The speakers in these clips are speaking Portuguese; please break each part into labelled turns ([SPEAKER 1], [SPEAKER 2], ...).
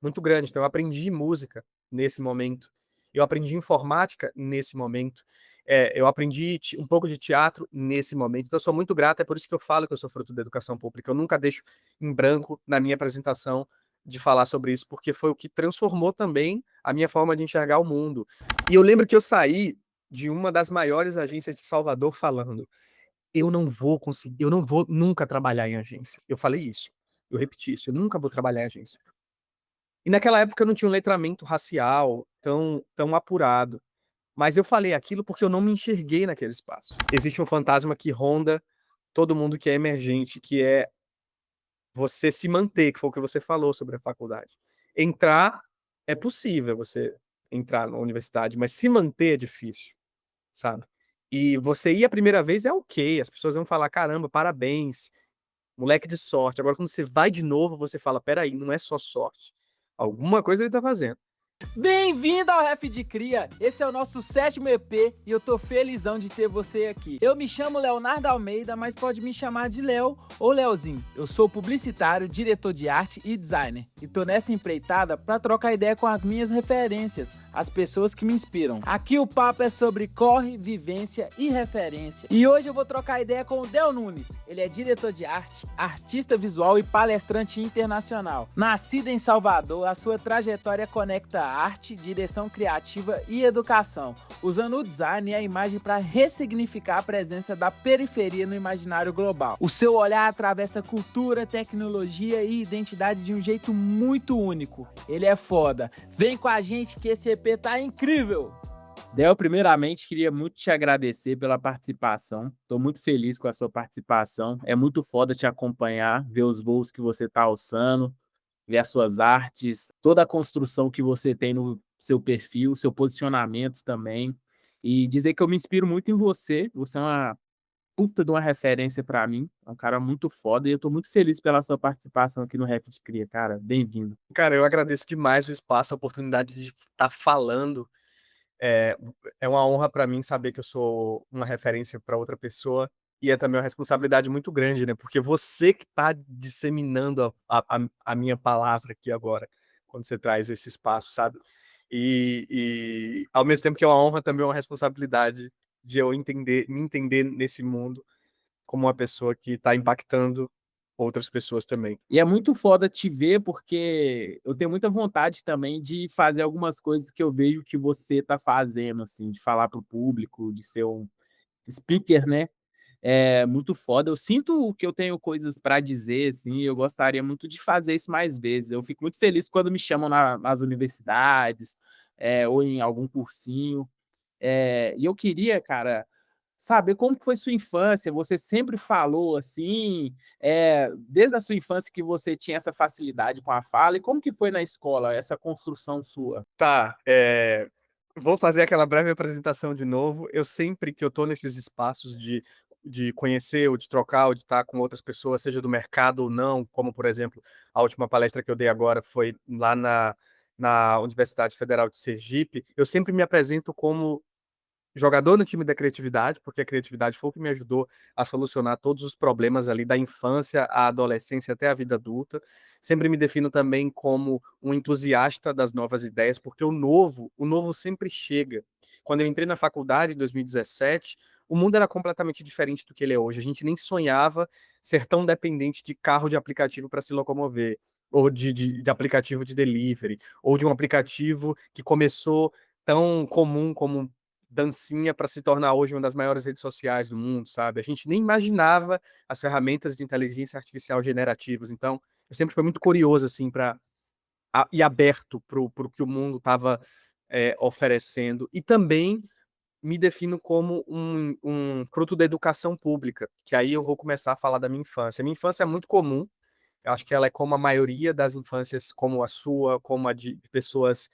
[SPEAKER 1] muito grande. Então eu aprendi música nesse momento, eu aprendi informática nesse momento, eu aprendi um pouco de teatro nesse momento. Então eu sou muito grato, é por isso que eu falo que eu sou fruto da educação pública. Eu nunca deixo em branco na minha apresentação de falar sobre isso, porque foi o que transformou também a minha forma de enxergar o mundo. E eu lembro que eu saí de uma das maiores agências de Salvador falando: eu não vou conseguir, eu não vou nunca trabalhar em agência. Eu falei isso, eu repeti isso, eu nunca vou trabalhar em agência. E naquela época eu não tinha um letramento racial tão apurado, mas eu falei aquilo porque eu não me enxerguei naquele espaço. Existe um fantasma que ronda todo mundo que é emergente, que é você se manter, que foi o que você falou sobre a faculdade. Entrar é possível você entrar na universidade, mas se manter é difícil, sabe? E você ir a primeira vez é ok, as pessoas vão falar: caramba, parabéns, moleque de sorte. Agora, quando você vai de novo, você fala: peraí, não é só sorte. Alguma coisa ele tá fazendo.
[SPEAKER 2] Bem-vindo ao Ref de Cria, esse é o nosso 7º EP e eu tô felizão de ter você aqui. Eu me chamo Leonardo Almeida, mas pode me chamar de Léo ou Leozinho. Eu sou publicitário, diretor de arte e designer e tô nessa empreitada pra trocar ideia com as minhas referências, as pessoas que me inspiram. Aqui o papo é sobre corre, vivência e referência. E hoje eu vou trocar ideia com o Del Nunes. Ele é diretor de arte, artista visual e palestrante internacional. Nascido em Salvador, a sua trajetória conecta arte, direção criativa e educação, usando o design e a imagem para ressignificar a presença da periferia no imaginário global. O seu olhar atravessa cultura, tecnologia e identidade de um jeito muito único. Ele é foda. Vem com a gente que esse EP tá incrível! Del, primeiramente, queria muito te agradecer pela participação. Estou muito feliz com a sua participação. É muito foda te acompanhar, ver os voos que você está alçando, ver as suas artes, toda a construção que você tem no seu perfil, seu posicionamento também. E dizer que eu me inspiro muito em você. Você é uma puta de uma referência para mim. É um cara muito foda e eu estou muito feliz pela sua participação aqui no Ref de Cria, cara. Bem-vindo.
[SPEAKER 1] Cara, eu agradeço demais o espaço, a oportunidade de estar falando. É, é uma honra para mim saber que eu sou uma referência para outra pessoa. E é também uma responsabilidade muito grande, né? Porque você que está disseminando a minha palavra aqui agora, quando você traz esse espaço, sabe? E ao mesmo tempo que é uma honra, também é uma responsabilidade de eu me entender nesse mundo como uma pessoa que está impactando outras pessoas também.
[SPEAKER 2] E é muito foda te ver, porque eu tenho muita vontade também de fazer algumas coisas que eu vejo que você tá fazendo, assim, de falar para o público, de ser um speaker, né? É muito foda. Eu sinto que eu tenho coisas para dizer, assim, e eu gostaria muito de fazer isso mais vezes. Eu fico muito feliz quando me chamam nas universidades, ou em algum cursinho. E eu queria, cara, saber como que foi sua infância. Você sempre falou assim, desde a sua infância que você tinha essa facilidade com a fala, e como que foi na escola essa construção sua?
[SPEAKER 1] Tá, vou fazer aquela breve apresentação de novo. Eu sempre que eu tô nesses espaços de conhecer, ou de trocar, ou de estar com outras pessoas, seja do mercado ou não, como, por exemplo, a última palestra que eu dei agora foi lá na Universidade Federal de Sergipe, eu sempre me apresento como jogador no time da criatividade, porque a criatividade foi o que me ajudou a solucionar todos os problemas ali da infância à adolescência até a vida adulta. Sempre me defino também como um entusiasta das novas ideias, porque o novo sempre chega. Quando eu entrei na faculdade em 2017, o mundo era completamente diferente do que ele é hoje. A gente nem sonhava ser tão dependente de carro de aplicativo para se locomover, ou de aplicativo de delivery, ou de um aplicativo que começou tão comum como dancinha para se tornar hoje uma das maiores redes sociais do mundo, sabe? A gente nem imaginava as ferramentas de inteligência artificial generativas. Então, eu sempre fui muito curioso, assim, e aberto para o que o mundo estava oferecendo. E também me defino como um fruto da educação pública, que aí eu vou começar a falar da minha infância. A minha infância é muito comum, eu acho que ela é como a maioria das infâncias, como a sua, como a de pessoas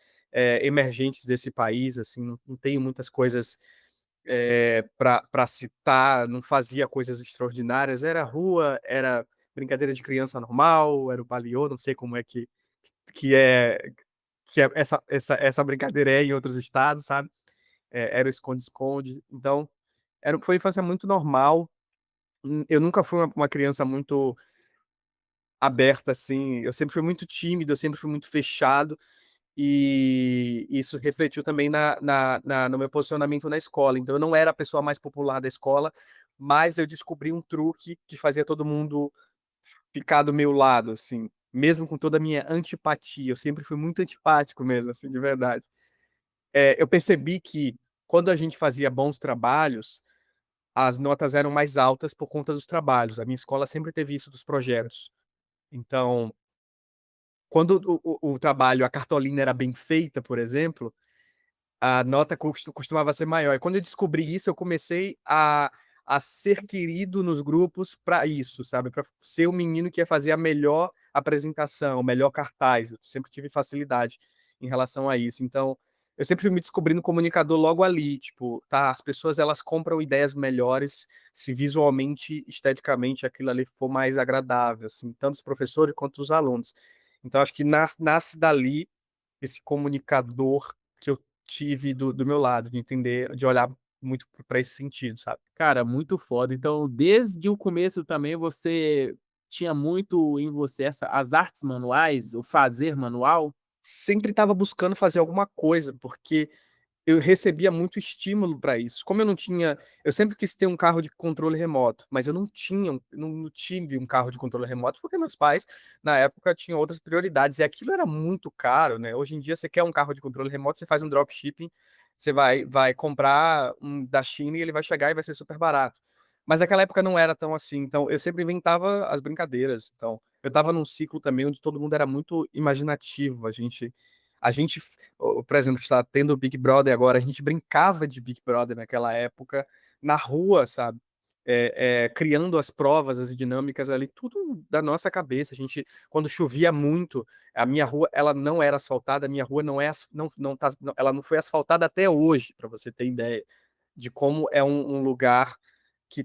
[SPEAKER 1] emergentes desse país, assim, não tenho muitas coisas para citar, não fazia coisas extraordinárias, era rua, era brincadeira de criança normal, era o baliô, não sei como é que é essa brincadeira em outros estados, sabe? Era o esconde-esconde, então foi uma infância muito normal. Eu nunca fui uma criança muito aberta, assim. Eu sempre fui muito tímido, eu sempre fui muito fechado, e isso refletiu também no meu posicionamento na escola. Então, eu não era a pessoa mais popular da escola, mas eu descobri um truque que fazia todo mundo ficar do meu lado, assim, mesmo com toda a minha antipatia. Eu sempre fui muito antipático mesmo, assim, de verdade. Eu percebi que quando a gente fazia bons trabalhos, as notas eram mais altas por conta dos trabalhos. A minha escola sempre teve isso dos projetos. Então, quando o trabalho, a cartolina era bem feita, por exemplo, a nota costumava ser maior. E quando eu descobri isso, eu comecei a ser querido nos grupos para isso, sabe? Para ser o menino que ia fazer a melhor apresentação, o melhor cartaz. Eu sempre tive facilidade em relação a isso. Então, eu sempre fui me descobrindo comunicador logo ali, tipo, tá, as pessoas elas compram ideias melhores se visualmente, esteticamente aquilo ali for mais agradável, assim, tanto os professores quanto os alunos. Então, acho que nasce dali esse comunicador que eu tive do meu lado, de entender, de olhar muito para esse sentido, sabe?
[SPEAKER 2] Cara, muito foda. Então, desde o começo também você tinha muito em você as artes manuais, o fazer manual?
[SPEAKER 1] Sempre estava buscando fazer alguma coisa, porque eu recebia muito estímulo para isso. Como eu não tinha, eu sempre quis ter um carro de controle remoto, mas eu não tinha, não tive um carro de controle remoto porque meus pais na época tinham outras prioridades e aquilo era muito caro, né? Hoje em dia você quer um carro de controle remoto, você faz um dropshipping, você vai comprar um da China e ele vai chegar e vai ser super barato. Mas naquela época não era tão assim, então eu sempre inventava as brincadeiras. Então, eu estava num ciclo também onde todo mundo era muito imaginativo. A gente por exemplo, está tendo o Big Brother agora, a gente brincava de Big Brother naquela época, na rua, sabe? Criando as provas, as dinâmicas ali, tudo da nossa cabeça. A gente, quando chovia muito, a minha rua, ela não era asfaltada, a minha rua não é, não tá, ela não foi asfaltada até hoje, para você ter ideia de como é um lugar que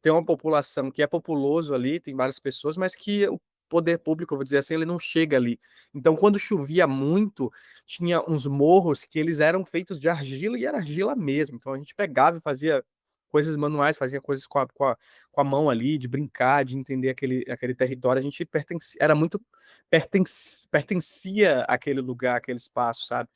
[SPEAKER 1] tem uma população que é populoso ali, tem várias pessoas, mas que o poder público, eu vou dizer assim, ele não chega ali. Então, quando chovia muito, tinha uns morros que eles eram feitos de argila e era argila mesmo. Então, a gente pegava e fazia coisas manuais, fazia coisas com a mão ali, de brincar, de entender aquele território. A gente era muito pertencia àquele lugar, àquele espaço, sabe?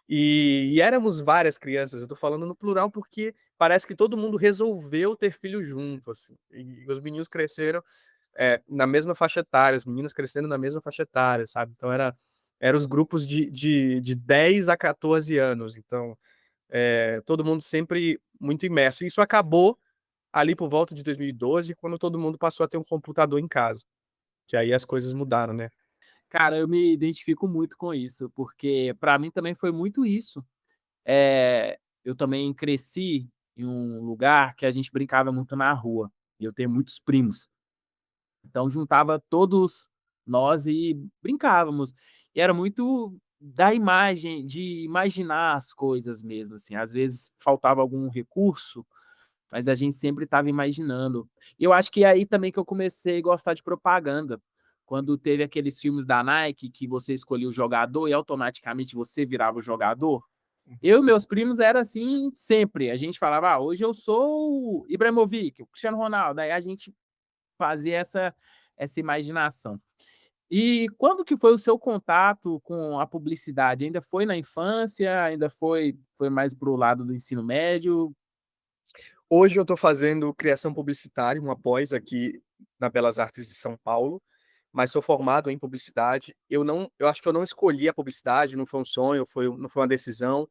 [SPEAKER 1] E éramos várias crianças, eu tô falando no plural porque parece que todo mundo resolveu ter filho junto, assim. E os meninos cresceram na mesma faixa etária, os meninos crescendo na mesma faixa etária, sabe? Então era os grupos de 10 a 14 anos. Então, todo mundo sempre muito imerso. E isso acabou ali por volta de 2012, quando todo mundo passou a ter um computador em casa. Que aí as coisas mudaram, né?
[SPEAKER 2] Cara, eu me identifico muito com isso, porque para mim também foi muito isso. Eu também cresci em um lugar que a gente brincava muito na rua, e eu tenho muitos primos. Então juntava todos nós e brincávamos. E era muito da imagem, de imaginar as coisas mesmo, assim. Às vezes faltava algum recurso, mas a gente sempre estava imaginando. E eu acho que é aí também que eu comecei a gostar de propaganda. Quando teve aqueles filmes da Nike que você escolhia o jogador e automaticamente você virava o jogador. Eu e meus primos era assim sempre. A gente falava, hoje eu sou o Ibrahimovic, o Cristiano Ronaldo. Aí a gente fazia essa imaginação. E quando que foi o seu contato com a publicidade? Ainda foi na infância? Ainda foi mais para o lado do ensino médio?
[SPEAKER 1] Hoje eu estou fazendo criação publicitária, uma pós aqui na Belas Artes de São Paulo, mas sou formado em publicidade. Eu acho que eu não escolhi a publicidade, não foi um sonho, não foi uma decisão.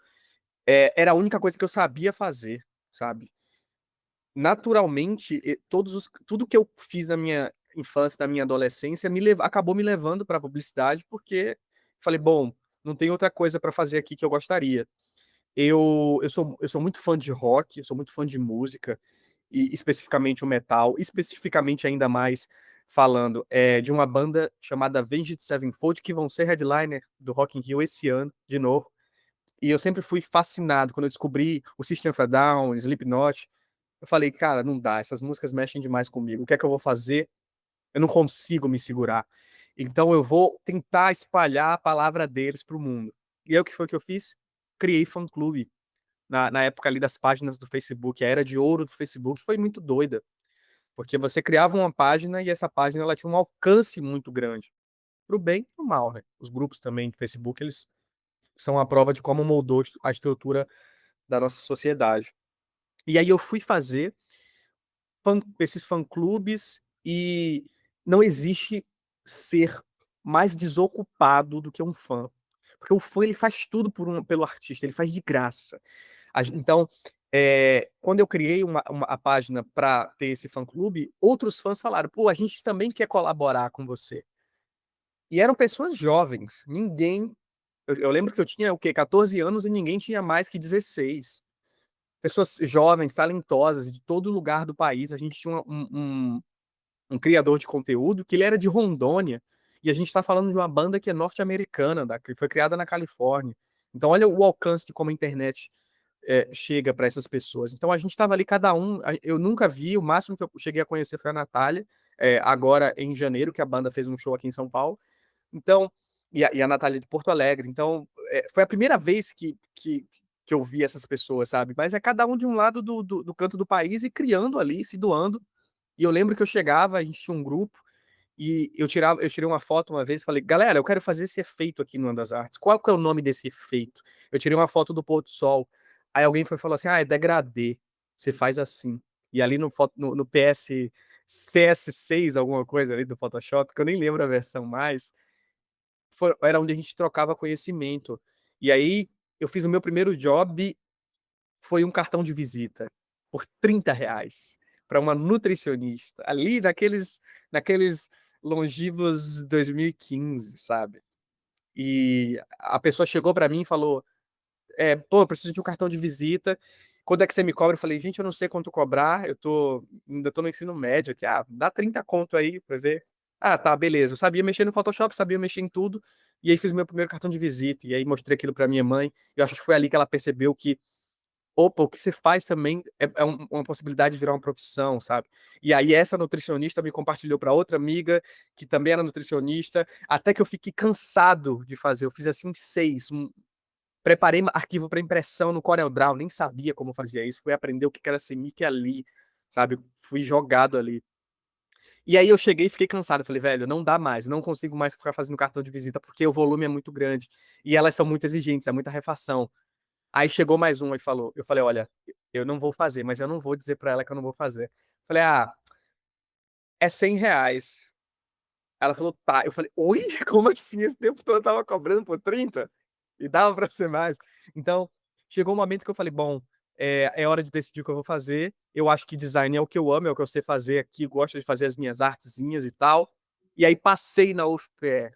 [SPEAKER 1] Era a única coisa que eu sabia fazer, sabe? Naturalmente, tudo que eu fiz na minha infância, na minha adolescência, acabou me levando para a publicidade, porque falei, bom, não tem outra coisa para fazer aqui que eu gostaria. Eu sou muito fã de rock, eu sou muito fã de música, e especificamente o metal, especificamente ainda mais falando de uma banda chamada Avenged Sevenfold, que vão ser headliner do Rock in Rio esse ano, de novo. E eu sempre fui fascinado quando eu descobri o System of a Down, Slipknot. Eu falei, cara, não dá, essas músicas mexem demais comigo. O que é que eu vou fazer? Eu não consigo me segurar. Então eu vou tentar espalhar a palavra deles para o mundo. E aí o que foi que eu fiz? Criei fã-clube na época ali das páginas do Facebook, a era de ouro do Facebook foi muito doida, Porque você criava uma página e essa página ela tinha um alcance muito grande, pro bem e pro mal, né? Os grupos também de Facebook, eles são a prova de como moldou a estrutura da nossa sociedade. E aí eu fui fazer esses fã-clubes e não existe ser mais desocupado do que um fã. Porque o fã ele faz tudo pelo artista, ele faz de graça. Então, quando eu criei a página para ter esse fã-clube, outros fãs falaram: pô, a gente também quer colaborar com você. E eram pessoas jovens, ninguém. Eu lembro que eu tinha o quê? 14 anos e ninguém tinha mais que 16. Pessoas jovens, talentosas, de todo lugar do país. A gente tinha um criador de conteúdo que ele era de Rondônia. E a gente está falando de uma banda que é norte-americana, que foi criada na Califórnia. Então, olha o alcance de como a internet chega para essas pessoas. Então, a gente estava ali, cada um. Eu nunca vi, o máximo que eu cheguei a conhecer foi a Natália, agora em janeiro, que a banda fez um show aqui em São Paulo. Então, e a Natália de Porto Alegre. Então, foi a primeira vez que eu vi essas pessoas, sabe? Mas é cada um de um lado do canto do país e criando ali, se doando. E eu lembro que eu chegava, a gente tinha um grupo, e eu tirei uma foto uma vez e falei, galera, eu quero fazer esse efeito aqui no Andas Artes. Qual que é o nome desse efeito? Eu tirei uma foto do pôr do sol. Aí alguém falou assim: ah, é degradê. Você faz assim. E ali no PS CS6, alguma coisa ali do Photoshop, que eu nem lembro a versão mais, era onde a gente trocava conhecimento. E aí eu fiz o meu primeiro job, foi um cartão de visita por R$ 30 para uma nutricionista, ali naqueles longínquos 2015, sabe? E a pessoa chegou para mim e falou: pô, eu preciso de um cartão de visita. Quando é que você me cobra? Eu falei, gente, eu não sei quanto cobrar, ainda tô no ensino médio aqui. Ah, dá 30 conto aí pra ver. Ah, tá, beleza. Eu sabia mexer no Photoshop, sabia mexer em tudo. E aí fiz meu primeiro cartão de visita. E aí mostrei aquilo pra minha mãe. E eu acho que foi ali que ela percebeu que, opa, o que você faz também é uma possibilidade de virar uma profissão, sabe? E aí essa nutricionista me compartilhou para outra amiga, que também era nutricionista, até que eu fiquei cansado de fazer. Eu fiz assim uns 6, preparei arquivo para impressão no CorelDRAW, nem sabia como fazia isso, fui aprender o que era CMYK ali, sabe? Fui jogado ali. E aí eu cheguei e fiquei cansado, falei, velho, não dá mais, não consigo mais ficar fazendo cartão de visita porque o volume é muito grande e elas são muito exigentes, é muita refação. Aí chegou mais um e falou, eu falei, olha, eu não vou fazer, mas eu não vou dizer para ela que eu não vou fazer. Falei, ah, é R$ 100. Ela falou, tá. Eu falei, oi? Como assim? Esse tempo todo eu tava cobrando por 30? E dava pra ser mais. Então, chegou um momento que eu falei, bom, é hora de decidir o que eu vou fazer. Eu acho que design é o que eu amo, é o que eu sei fazer aqui, gosto de fazer as minhas artezinhas e tal. E aí passei na UFPE,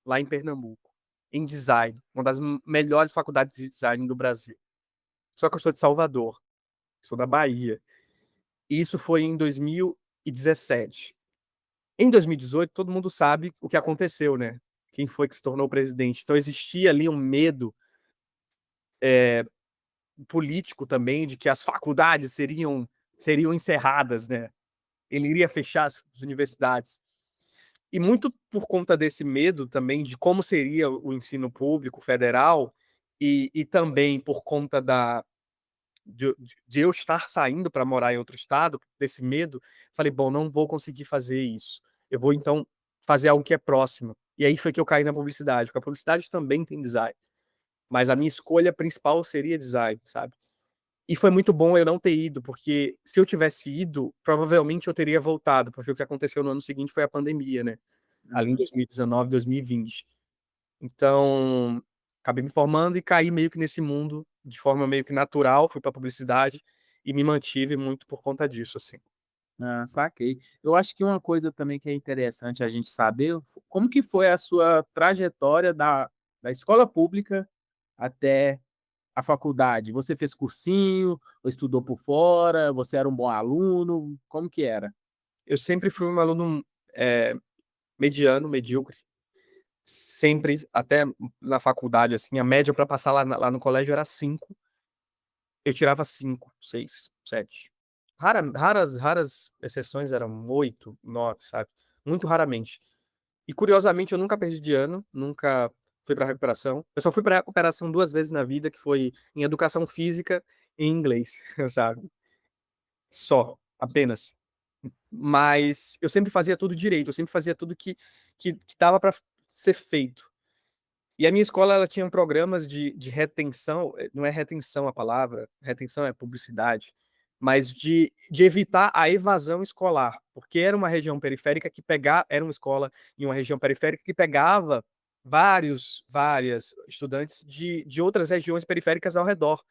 [SPEAKER 1] lá em Pernambuco, em design, uma das melhores faculdades de design do Brasil. Só que eu sou de Salvador, sou da Bahia. E isso foi em 2017. Em 2018, todo mundo sabe o que aconteceu, né? Quem foi que se tornou presidente. Então existia ali um medo político também de que as faculdades seriam encerradas, né? Ele iria fechar as universidades. E muito por conta desse medo também de como seria o ensino público federal e também por conta de eu estar saindo para morar em outro estado, desse medo, falei, bom, não vou conseguir fazer isso. Eu vou, então, fazer algo que é próximo. E aí foi que eu caí na publicidade, porque a publicidade também tem design. Mas a minha escolha principal seria design, sabe? E foi muito bom eu não ter ido, porque se eu tivesse ido, provavelmente eu teria voltado, porque o que aconteceu no ano seguinte foi a pandemia, né? Ali em 2019, 2020. Então, acabei me formando e caí meio que nesse mundo de forma meio que natural, fui para publicidade e me mantive muito por conta disso, assim.
[SPEAKER 2] Ah, saquei. Eu acho que uma coisa também que é interessante a gente saber, como que foi a sua trajetória da escola pública até a faculdade? Você fez cursinho, ou estudou por fora, você era um bom aluno, como que era?
[SPEAKER 1] Eu sempre fui um aluno mediano, medíocre, sempre, até na faculdade, assim, a média para passar lá no colégio era 5, eu tirava 5, 6, 7. Raras exceções eram 8, 9, sabe? Muito raramente. E curiosamente, eu nunca perdi de ano, nunca fui para recuperação. Eu só fui para recuperação 2 vezes na vida, que foi em educação física e em inglês, sabe? Só, apenas. mas eu sempre fazia tudo direito, eu sempre fazia tudo que dava para ser feito. E a minha escola, ela tinha programas de retenção, não é retenção a palavra, retenção é publicidade, mas de evitar a evasão escolar, porque era uma região periférica que pegava, era uma escola em uma região periférica que pegava várias estudantes de outras regiões periféricas ao redor,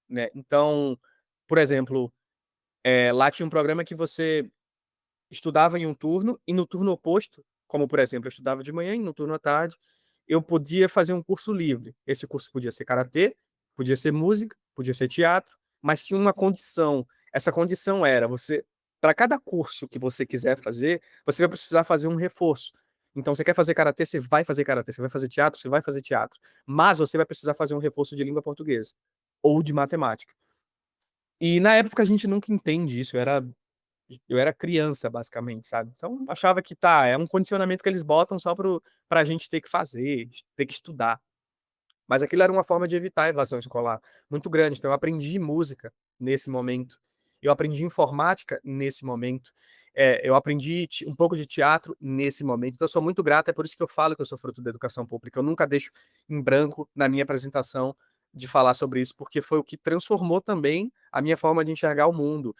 [SPEAKER 1] né? Então, por exemplo, lá tinha um programa que você estudava em um turno e no turno oposto, como por exemplo, eu estudava de manhã e no turno à tarde, eu podia fazer um curso livre. Esse curso podia ser karatê, podia ser música, podia ser teatro, mas tinha uma condição. Essa condição era você, para cada curso que você quiser fazer, você vai precisar fazer um reforço. Então, você quer fazer karatê, você vai fazer karatê, você vai fazer teatro, você vai fazer teatro. Mas você vai precisar fazer um reforço de língua portuguesa ou de matemática. E na época a gente nunca entende isso, eu era criança, basicamente, sabe? Então, achava que tá, é um condicionamento que eles botam só pra gente ter que fazer, ter que estudar. Mas aquilo era uma forma de evitar a evasão escolar muito grande. Então, eu aprendi música nesse momento. Eu aprendi informática nesse momento. Eu aprendi um pouco de teatro nesse momento. Então, eu sou muito grato. É por isso que eu falo que eu sou fruto da educação pública. Eu nunca deixo em branco na minha apresentação de falar sobre isso, porque foi o que transformou também a minha forma de enxergar o mundo.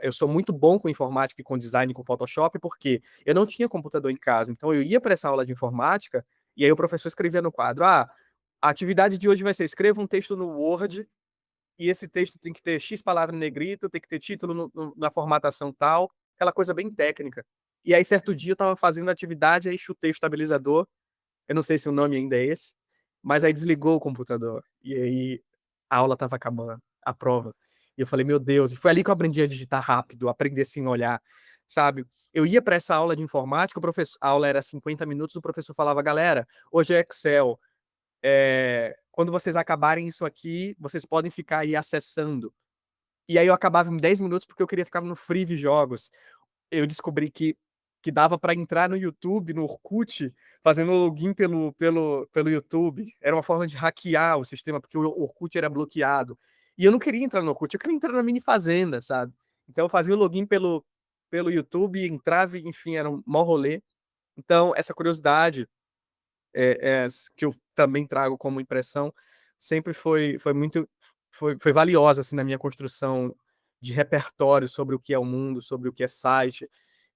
[SPEAKER 1] Eu sou muito bom com informática e com design, com Photoshop, porque eu não tinha computador em casa. Então, eu ia para essa aula de informática e aí o professor escrevia no quadro: a atividade de hoje vai ser escreva um texto no Word, e esse texto tem que ter X palavra em negrito, tem que ter título na formatação tal, aquela coisa bem técnica. E aí, certo dia, eu estava fazendo a atividade, aí chutei o estabilizador, eu não sei se o nome ainda é esse, mas aí desligou o computador. E aí a aula estava acabando, a prova. E eu falei, meu Deus, e foi ali que eu aprendi a digitar rápido, aprender sem olhar, sabe? Eu ia para essa aula de informática, a aula era 50 minutos, o professor falava, galera, hoje é Excel. Quando vocês acabarem isso aqui, vocês podem ficar aí acessando. E aí eu acabava em 10 minutos porque eu queria ficar no Free Jogos. Eu descobri que dava para entrar no YouTube, no Orkut, fazendo login pelo YouTube. Era uma forma de hackear o sistema, porque o Orkut era bloqueado. E eu não queria entrar no Orkut, eu queria entrar na Mini Fazenda, sabe? Então eu fazia o login pelo YouTube, entrava, enfim, era um maior rolê. Então, essa curiosidade que eu também trago como impressão sempre foi muito foi valiosa assim na minha construção de repertório sobre o que é o mundo, sobre o que é site.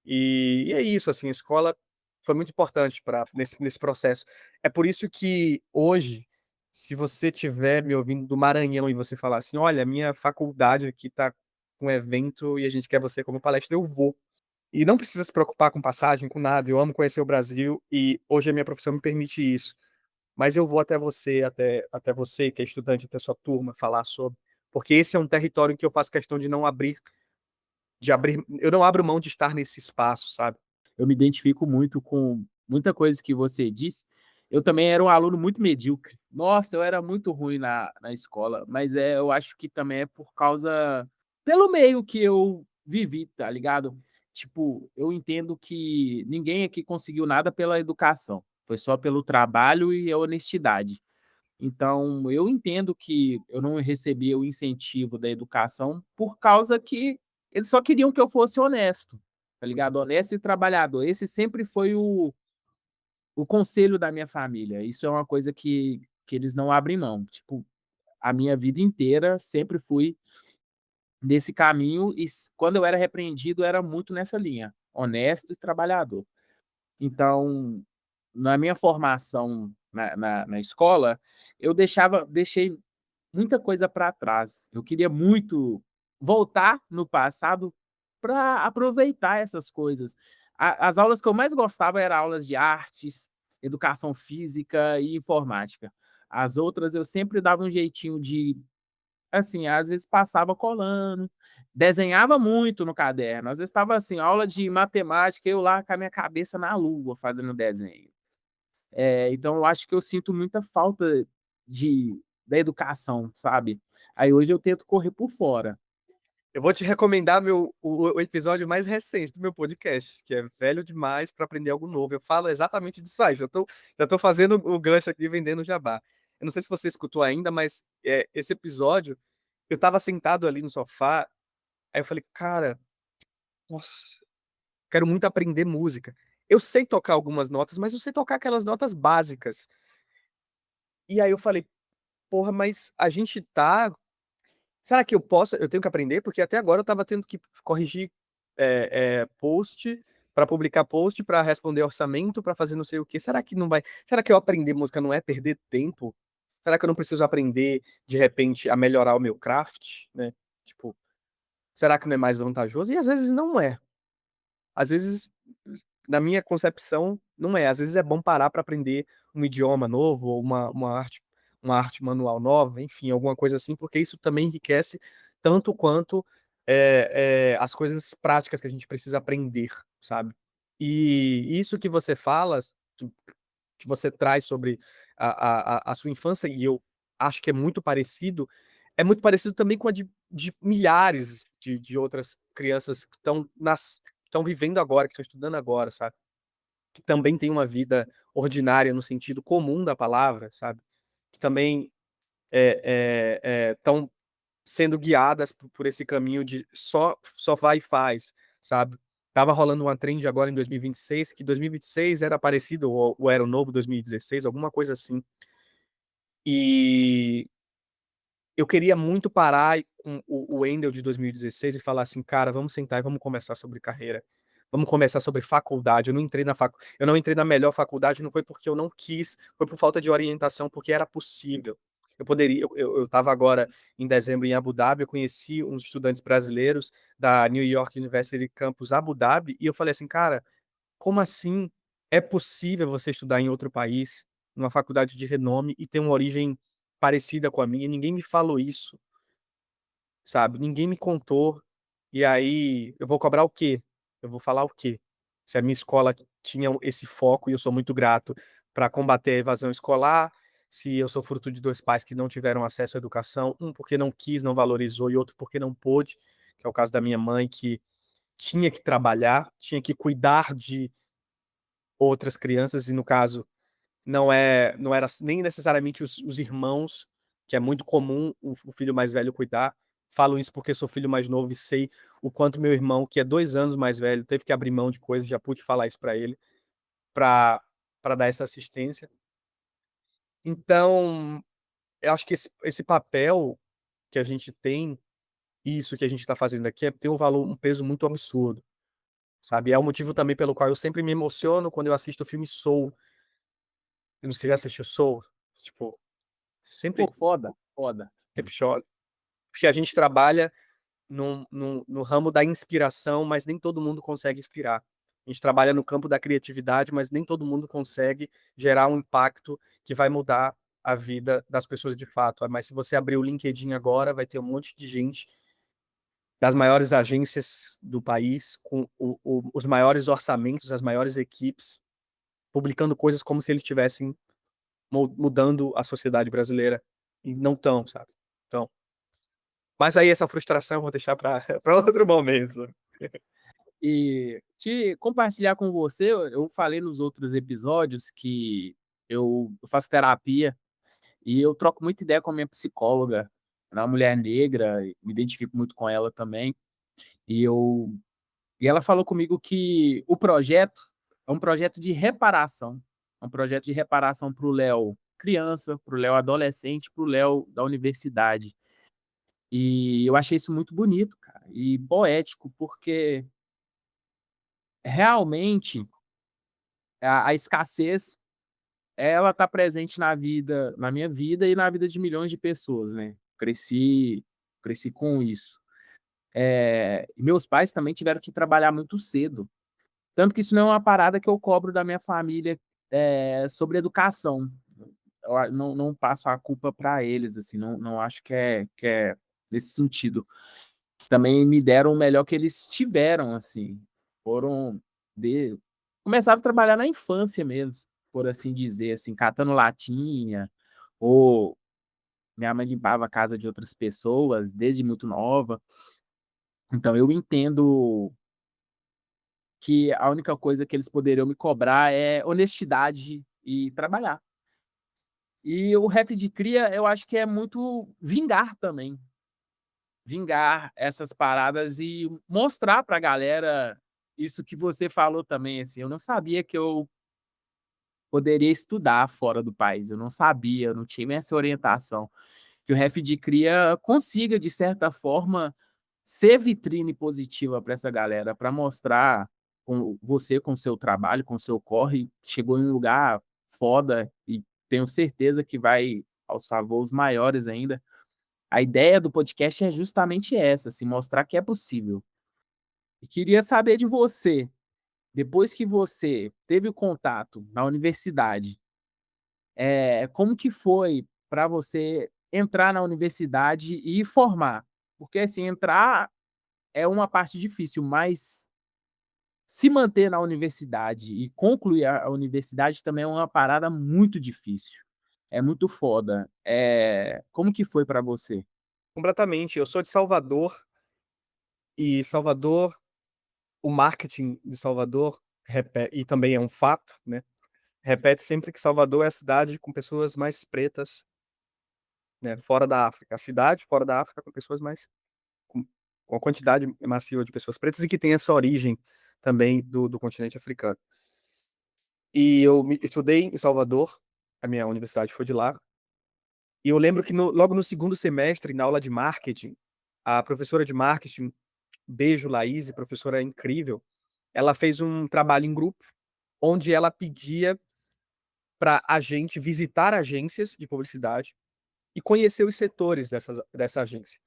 [SPEAKER 1] E é isso, assim, a escola foi muito importante para nesse processo. É por isso que hoje, se você tiver me ouvindo do Maranhão e você falar assim, olha, minha faculdade aqui tá com um evento e a gente quer você como palestra, eu vou. E não precisa se preocupar com passagem, com nada. Eu amo conhecer o Brasil e hoje a minha profissão me permite isso. Mas eu vou até você, até você que é estudante, até sua turma, falar sobre. Porque esse é um território em que eu faço questão de não abrir, eu não abro mão de estar nesse espaço, sabe?
[SPEAKER 2] Eu me identifico muito com muita coisa que você disse. Eu também era um aluno muito medíocre. Nossa, eu era muito ruim na escola, mas eu acho que também é por causa pelo meio que eu vivi, tá ligado? Tipo, eu entendo que ninguém aqui conseguiu nada pela educação, foi só pelo trabalho e a honestidade. Então, eu entendo que eu não recebi o incentivo da educação por causa que eles só queriam que eu fosse honesto, tá ligado? Honesto e trabalhador. Esse sempre foi o conselho da minha família. Isso é uma coisa que eles não abrem mão. Tipo, a minha vida inteira sempre fui nesse caminho e quando eu era repreendido era muito nessa linha, honesto e trabalhador. Então, na minha formação na escola, eu deixei muita coisa para trás. Eu queria muito voltar no passado para aproveitar essas coisas. As aulas que eu mais gostava eram aulas de artes, educação física e informática. As outras eu sempre dava um jeitinho de, assim, às vezes passava colando, desenhava muito no caderno. Às vezes estava assim, aula de matemática, eu lá com a minha cabeça na lua fazendo desenho. Então eu acho que eu sinto muita falta da educação, sabe. Aí hoje eu tento correr por fora.
[SPEAKER 1] Eu vou te recomendar o episódio mais recente do meu podcast, que é Velho Demais para Aprender Algo Novo. Eu falo exatamente disso aí. Já tô fazendo o gancho aqui vendendo o jabá. Eu não sei se você escutou ainda, mas esse episódio, eu tava sentado ali no sofá, aí eu falei, cara, nossa, quero muito aprender música. Eu sei tocar algumas notas, mas eu sei tocar aquelas notas básicas. E aí eu falei: "Porra, mas a gente tá será que eu tenho que aprender?" Porque até agora eu estava tendo que corrigir, post para publicar post, para responder orçamento, para fazer não sei o quê. Será que eu aprender música não é perder tempo? Será que eu não preciso aprender, de repente, a melhorar o meu craft, né? Tipo, será que não é mais vantajoso? E às vezes não é. Às vezes, na minha concepção, não é. Às vezes é bom parar para aprender um idioma novo ou uma arte manual nova, enfim, alguma coisa assim, porque isso também enriquece tanto quanto, as coisas práticas que a gente precisa aprender, sabe. E isso que você fala, que você traz sobre a sua infância, e eu acho que é muito parecido também com a de milhares de outras crianças que estão vivendo agora, que estão estudando agora, sabe. Que também têm uma vida ordinária no sentido comum da palavra, sabe. Que também, estão sendo guiadas por esse caminho de só vai e faz, sabe. Tava rolando uma trend agora em 2026, que 2026 era parecido ou era o novo 2016, alguma coisa assim. E eu queria muito parar com o Wendel de 2016 e falar assim: "Cara, vamos sentar e vamos conversar sobre carreira. Vamos conversar sobre faculdade". Eu não entrei na melhor faculdade, não foi porque eu não quis, foi por falta de orientação, porque era possível. Eu estava agora em dezembro em Abu Dhabi, eu conheci uns estudantes brasileiros da New York University Campus Abu Dhabi, e eu falei assim: "Cara, como assim é possível você estudar em outro país, numa faculdade de renome e ter uma origem parecida com a minha? Ninguém me falou isso, sabe, ninguém me contou. E aí, eu vou cobrar o quê? Eu vou falar o quê? Se a minha escola tinha esse foco, e eu sou muito grato, para combater a evasão escolar, se eu sou fruto de 2 pais que não tiveram acesso à educação, um porque não quis, não valorizou, e outro porque não pôde, que é o caso da minha mãe, que tinha que trabalhar, tinha que cuidar de outras crianças, e no caso não era nem necessariamente os irmãos, que é muito comum o filho mais velho cuidar. Falo isso porque sou filho mais novo e sei o quanto meu irmão, que é 2 anos mais velho, teve que abrir mão de coisas, já pude falar isso pra ele, pra dar essa assistência. Então, eu acho que esse papel que a gente tem, isso que a gente tá fazendo aqui, tem um peso muito absurdo, sabe. É o motivo também pelo qual eu sempre me emociono quando eu assisto o filme Soul. Eu não sei se já assistiu Soul? Tipo,
[SPEAKER 2] Pô,
[SPEAKER 1] sempre
[SPEAKER 2] foda, foda.
[SPEAKER 1] sempre choro. Porque a gente trabalha no ramo da inspiração, mas nem todo mundo consegue inspirar. A gente trabalha no campo da criatividade, mas nem todo mundo consegue gerar um impacto que vai mudar a vida das pessoas de fato. Mas se você abrir o LinkedIn agora, vai ter um monte de gente das maiores agências do país, com os maiores orçamentos, as maiores equipes, publicando coisas como se eles estivessem mudando a sociedade brasileira, e não estão, sabe. Então, mas aí essa frustração eu vou deixar para pra outro momento.
[SPEAKER 2] E te compartilhar com você, eu falei nos outros episódios que eu faço terapia e eu troco muita ideia com a minha psicóloga. Ela é uma mulher negra, e me identifico muito com ela também. E eu e ela falou comigo que o projeto é um projeto de reparação, é um projeto de reparação para o Léo criança, para o Léo adolescente, para o Léo da universidade. E eu achei isso muito bonito, cara, e poético, porque realmente a escassez, ela tá presente na minha vida e na vida de milhões de pessoas, né. Cresci com isso. E meus pais também tiveram que trabalhar muito cedo, tanto que isso não é uma parada que eu cobro da minha família, sobre educação. Não passo a culpa para eles, assim, não acho que é nesse sentido. Também me deram o melhor que eles tiveram, assim, foram de começaram a trabalhar na infância mesmo, por assim dizer, assim, catando latinha, ou minha mãe limpava a casa de outras pessoas desde muito nova. Então eu entendo que a única coisa que eles poderiam me cobrar é honestidade e trabalhar. E o rap de cria, eu acho que é muito vingar também. vingar essas paradas e mostrar pra galera isso que você falou também, assim, eu não sabia que eu poderia estudar fora do país, eu não sabia, eu não tinha essa orientação. Que o Ref de Cria consiga, de certa forma, ser vitrine positiva para essa galera, para mostrar com você com o seu trabalho, com o seu corre, chegou em um lugar foda e tenho certeza que vai alçar voos maiores ainda. A ideia do podcast é justamente essa, assim, mostrar que é possível. E queria saber de você, depois que você teve o contato na universidade, como que foi para você entrar na universidade e formar? Porque, assim, entrar é uma parte difícil, mas se manter na universidade e concluir a universidade também é uma parada muito difícil. É muito foda. Como que foi para você?
[SPEAKER 1] Completamente. Eu sou de Salvador e Salvador, o marketing de Salvador e também é um fato, né, repete sempre que Salvador é a cidade com pessoas mais pretas, né, fora da África. A cidade fora da África com pessoas mais com com a quantidade massiva de pessoas pretas e que tem essa origem também do continente africano. E eu estudei em Salvador, a minha universidade foi de lá, e eu lembro que logo no segundo semestre, na aula de marketing, a professora de marketing, beijo Laís, professora incrível, ela fez um trabalho em grupo, onde ela pedia para a gente visitar agências de publicidade e conhecer os setores dessa agência.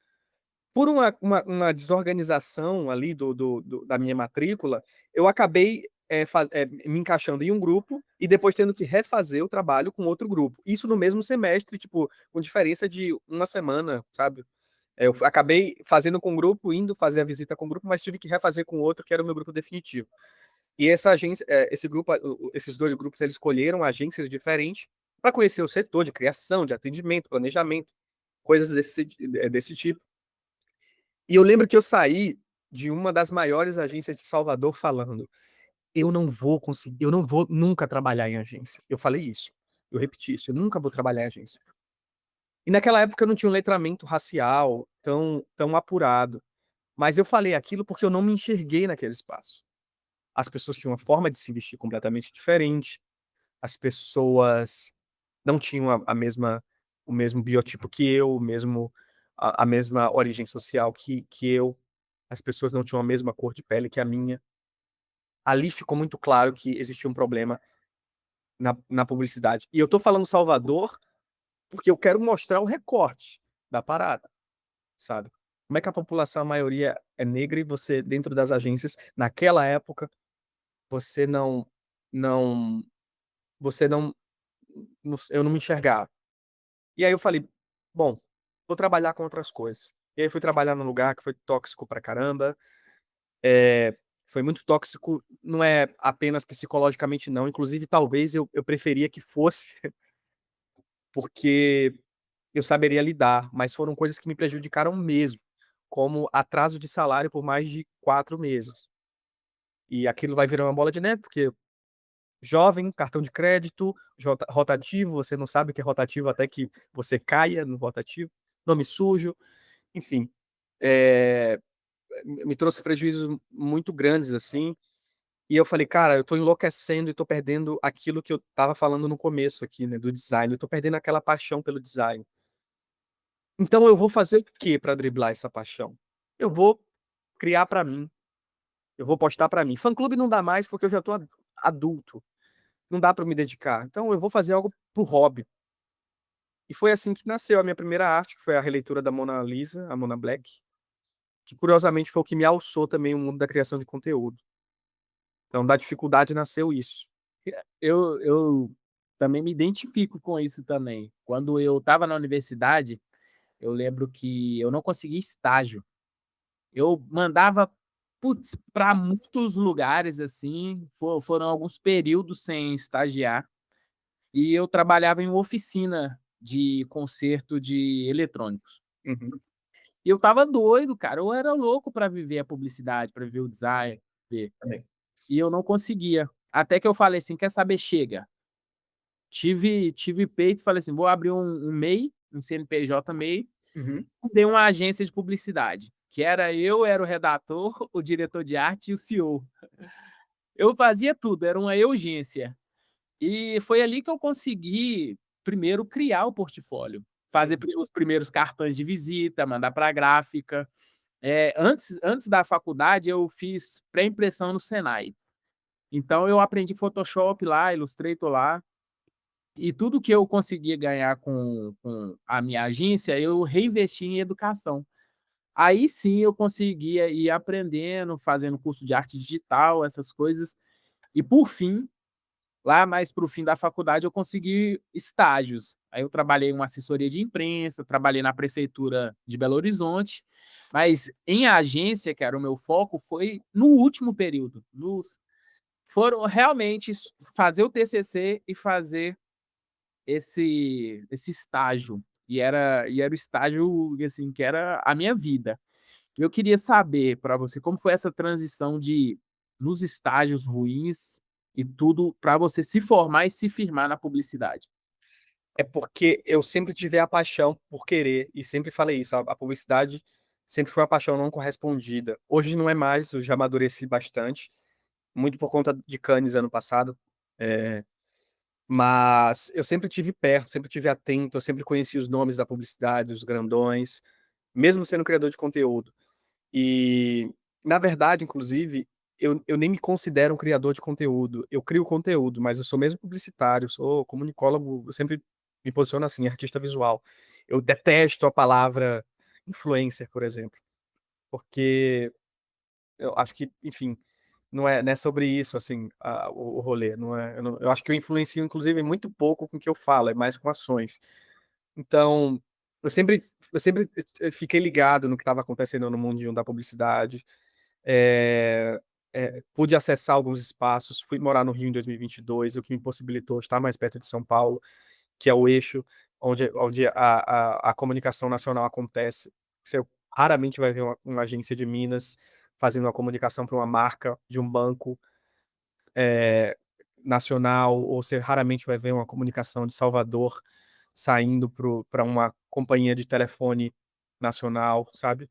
[SPEAKER 1] Por uma desorganização ali da minha matrícula, eu acabei me encaixando em um grupo e depois tendo que refazer o trabalho com outro grupo. Isso no mesmo semestre, tipo, com diferença de uma semana, sabe? Eu acabei fazendo com um grupo, indo fazer a visita com o grupo, mas tive que refazer com outro, que era o meu grupo definitivo. E essa agência, esse grupo, esses dois grupos, eles escolheram agências diferentes para conhecer o setor de criação, de atendimento, planejamento, coisas desse tipo. E eu lembro que eu saí de uma das maiores agências de Salvador falando: eu não vou conseguir, eu não vou nunca trabalhar em agência. Eu falei isso, eu repeti isso, eu nunca vou trabalhar em agência. E naquela época eu não tinha um letramento racial tão apurado, mas eu falei aquilo porque eu não me enxerguei naquele espaço. As pessoas tinham uma forma de se vestir completamente diferente, as pessoas não tinham o mesmo biotipo que eu, a mesma origem social que eu, as pessoas não tinham a mesma cor de pele que a minha. Ali ficou muito claro que existia um problema na publicidade. E eu tô falando Salvador porque eu quero mostrar o recorte da parada, sabe? Como é que a população, a maioria é negra e você, dentro das agências, naquela época, você não, você eu não me enxergava. E aí eu falei, bom, vou trabalhar com outras coisas. E aí fui trabalhar num lugar que foi tóxico pra caramba. Foi muito tóxico, não é apenas psicologicamente, não. Inclusive, talvez eu preferia que fosse, porque eu saberia lidar, mas foram coisas que me prejudicaram mesmo, como atraso de salário por mais de 4 meses. E aquilo vai virar uma bola de neve, porque jovem, cartão de crédito, rotativo, você não sabe o que é rotativo até que você caia no rotativo, nome sujo, enfim, eh, me trouxe prejuízos muito grandes, assim, e eu falei: "Cara, eu tô enlouquecendo e tô perdendo aquilo que eu estava falando no começo aqui, né, do design, eu tô perdendo aquela paixão pelo design. Então eu vou fazer o quê pra driblar essa paixão? Eu vou criar pra mim, eu vou postar pra mim. Fã-clube não dá mais, porque eu já tô adulto, não dá pra me dedicar, então eu vou fazer algo para o hobby". E foi assim que nasceu a minha primeira arte, que foi a releitura da Mona Lisa, a Mona Black, que curiosamente foi o que me alçou também o mundo da criação de conteúdo. Então da dificuldade nasceu isso.
[SPEAKER 2] Eu também me identifico com isso também. Quando eu estava na universidade, eu lembro que eu não conseguia estágio. Eu mandava, putz, pra muitos lugares, assim, foram alguns períodos sem estagiar, e eu trabalhava em uma oficina de conserto de eletrônicos.
[SPEAKER 1] Uhum,
[SPEAKER 2] E eu estava doido, cara, eu era louco pra viver a publicidade, pra viver o design, ver,
[SPEAKER 1] também.
[SPEAKER 2] e eu não conseguia. Até que eu falei assim: "Quer saber? Chega". Tive peito e falei assim: "Vou abrir um MEI, um CNPJ MEI",
[SPEAKER 1] Uhum.
[SPEAKER 2] Tem uma agência de publicidade, que era o redator, o diretor de arte e o CEO. Eu fazia tudo, era uma urgência. E foi ali que eu consegui, primeiro, criar o portfólio, fazer
[SPEAKER 1] Uhum.
[SPEAKER 2] os primeiros cartões de visita, mandar para a gráfica. Antes da faculdade, eu fiz pré-impressão no Senai. Então eu aprendi Photoshop lá, Illustrator lá, e tudo que eu conseguia ganhar com a minha agência, eu reinvesti em educação. Aí sim eu conseguia ir aprendendo, fazendo curso de arte digital, essas coisas. E por fim, lá mais para o fim da faculdade, eu consegui estágios. Aí eu trabalhei em uma assessoria de imprensa, trabalhei na prefeitura de Belo Horizonte, mas em agência, que era o meu foco, foi no último período. Foram realmente fazer o TCC e fazer esse estágio. E era o estágio assim, que era a minha vida. Eu queria saber para você como foi essa transição de nos estágios ruins e tudo para você se formar e se firmar na publicidade.
[SPEAKER 1] É porque eu sempre tive a paixão por querer, e sempre falei isso, a publicidade sempre foi uma paixão não correspondida. Hoje não é mais, eu já amadureci bastante, muito por conta de Cannes ano passado, é, mas eu sempre tive perto, sempre tive atento, eu sempre conheci os nomes da publicidade, os grandões, mesmo sendo criador de conteúdo. E, na verdade, inclusive, eu nem me considero um criador de conteúdo. Eu crio conteúdo, mas eu sou mesmo publicitário, sou comunicólogo, eu sempre me posiciono assim, artista visual. Eu detesto a palavra influencer, por exemplo, porque eu acho que, enfim, não é sobre isso, assim, o rolê. Não é, eu acho que eu influencio, inclusive, muito pouco com o que eu falo, é mais com ações. Então, eu sempre fiquei ligado no que estava acontecendo no mundinho da publicidade. É, pude acessar alguns espaços, fui morar no Rio em 2022, o que me possibilitou estar mais perto de São Paulo, que é o eixo onde a comunicação nacional acontece. Você raramente vai ver uma agência de Minas fazendo uma comunicação para uma marca de um banco nacional, ou você raramente vai ver uma comunicação de Salvador saindo para uma companhia de telefone nacional, sabe?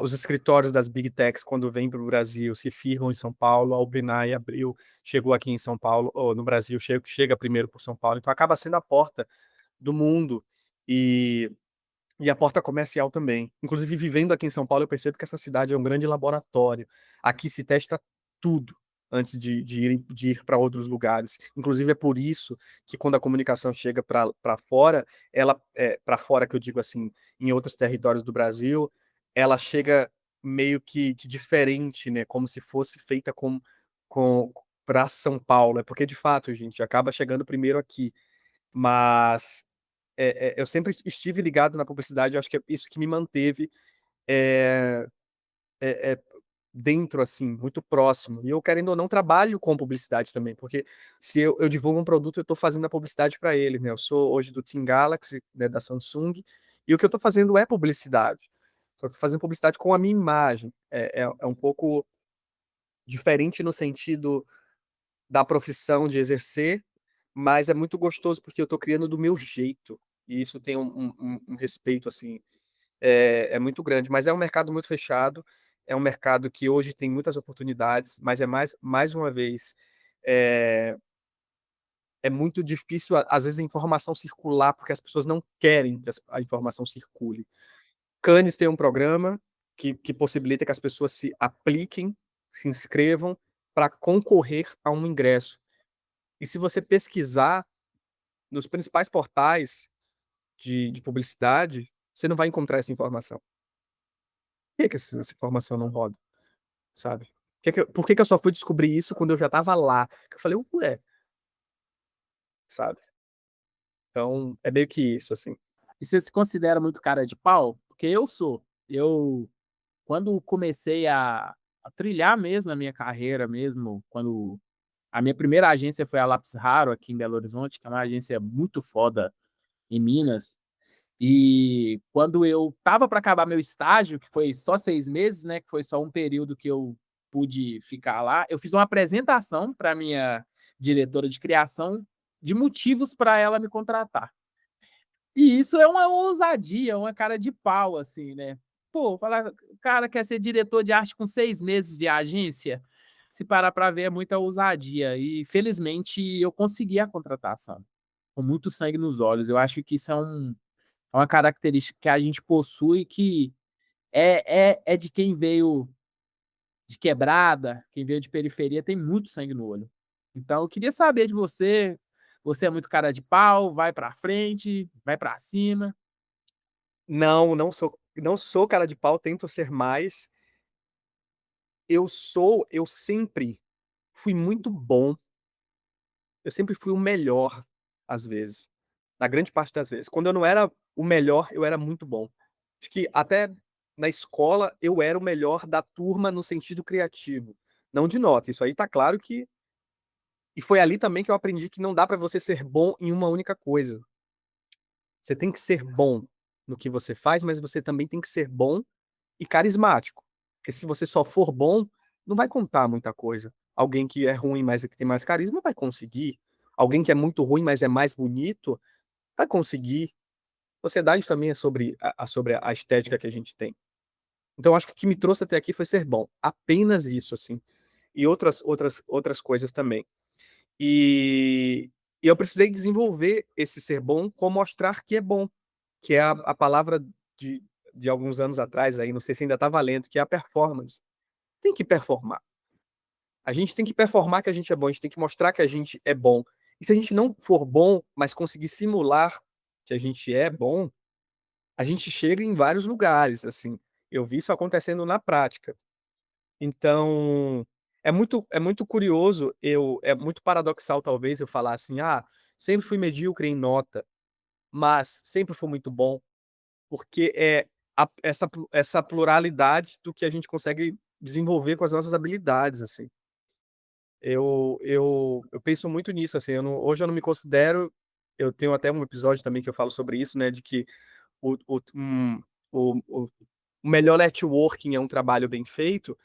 [SPEAKER 1] Os escritórios das Big Techs, quando vêm para o Brasil, se firmam em São Paulo. A Openai abriu, chegou aqui em São Paulo, ou no Brasil, chega primeiro por São Paulo. Então acaba sendo a porta do mundo e a porta comercial também. Inclusive, vivendo aqui em São Paulo, eu percebo que essa cidade é um grande laboratório. Aqui se testa tudo antes de ir para outros lugares. Inclusive, é por isso que quando a comunicação chega para fora, ela para fora, que eu digo assim, em outros territórios do Brasil, ela chega meio que diferente, né? Como se fosse feita com para São Paulo. É porque, de fato, gente, acaba chegando primeiro aqui. Mas eu sempre estive ligado na publicidade, eu acho que é isso que me manteve é, é, é, dentro, assim, muito próximo. E eu, querendo ou não, trabalho com publicidade também, porque se eu divulgo um produto, eu estou fazendo a publicidade para ele, né? Eu sou hoje do Team Galaxy, né, da Samsung, e o que eu estou fazendo é publicidade. Só que estou fazendo publicidade com a minha imagem. É um pouco diferente no sentido da profissão de exercer, mas é muito gostoso porque eu estou criando do meu jeito. E isso tem um respeito, assim, é muito grande. Mas é um mercado muito fechado, é um mercado que hoje tem muitas oportunidades, mas é mais uma vez, é, é muito difícil, às vezes, a informação circular, porque as pessoas não querem que a informação circule. Cannes tem um programa que possibilita que as pessoas se apliquem, se inscrevam para concorrer a um ingresso. E se você pesquisar nos principais portais de publicidade, você não vai encontrar essa informação. Por que essa informação não roda, sabe? Por que que eu só fui descobrir isso quando eu já estava lá? Que eu falei, ué, sabe? Então, é meio que isso, assim.
[SPEAKER 2] E você se considera muito cara de pau? Porque eu sou. Eu, quando comecei a trilhar mesmo a minha carreira mesmo, quando a minha primeira agência foi a Lápis Raro aqui em Belo Horizonte, que é uma agência muito foda em Minas. E quando eu estava para acabar meu estágio, que foi só 6 meses, né, que foi só um período que eu pude ficar lá, eu fiz uma apresentação para minha diretora de criação de motivos para ela me contratar. E isso é uma ousadia, uma cara de pau, assim, né. Pô, falar o cara quer ser diretor de arte com 6 meses de agência, se parar pra ver é muita ousadia e felizmente eu consegui a contratação, com muito sangue nos olhos. Eu acho que isso é uma característica que a gente possui que é de quem veio de quebrada, quem veio de periferia tem muito sangue no olho. Então eu queria saber de você, você é muito cara de pau, vai pra frente, vai pra cima?
[SPEAKER 1] Não, não sou cara de pau, tento ser mais. Eu sempre fui muito bom, eu sempre fui o melhor, às vezes, na grande parte das vezes. Quando eu não era o melhor, eu era muito bom. Acho que até na escola eu era o melhor da turma no sentido criativo, não de nota, isso aí tá claro que e foi ali também que eu aprendi que não dá pra você ser bom em uma única coisa. Você tem que ser bom no que você faz, mas você também tem que ser bom e carismático. Porque se você só for bom, não vai contar muita coisa. Alguém que é ruim, mas que tem mais carisma, vai conseguir. Alguém que é muito ruim, mas é mais bonito, vai conseguir. Sociedade também é sobre a estética que a gente tem. Então, acho que o que me trouxe até aqui foi ser bom. Apenas isso, assim. E outras coisas também. E, e eu precisei desenvolver esse ser bom com mostrar que é bom, que é a palavra de, de alguns anos atrás, aí, não sei se ainda está valendo, que é a performance. Tem que performar. A gente tem que performar que a gente é bom, a gente tem que mostrar que a gente é bom. E se a gente não for bom, mas conseguir simular que a gente é bom, a gente chega em vários lugares, assim. Eu vi isso acontecendo na prática. Então, é muito curioso, é muito paradoxal talvez eu falar assim: "Ah, sempre fui medíocre em nota, mas sempre fui muito bom", porque é essa pluralidade do que a gente consegue desenvolver com as nossas habilidades, assim. Eu penso muito nisso, assim, hoje eu não me considero eu tenho até um episódio também que eu falo sobre isso, né, de que o melhor networking é um trabalho bem feito,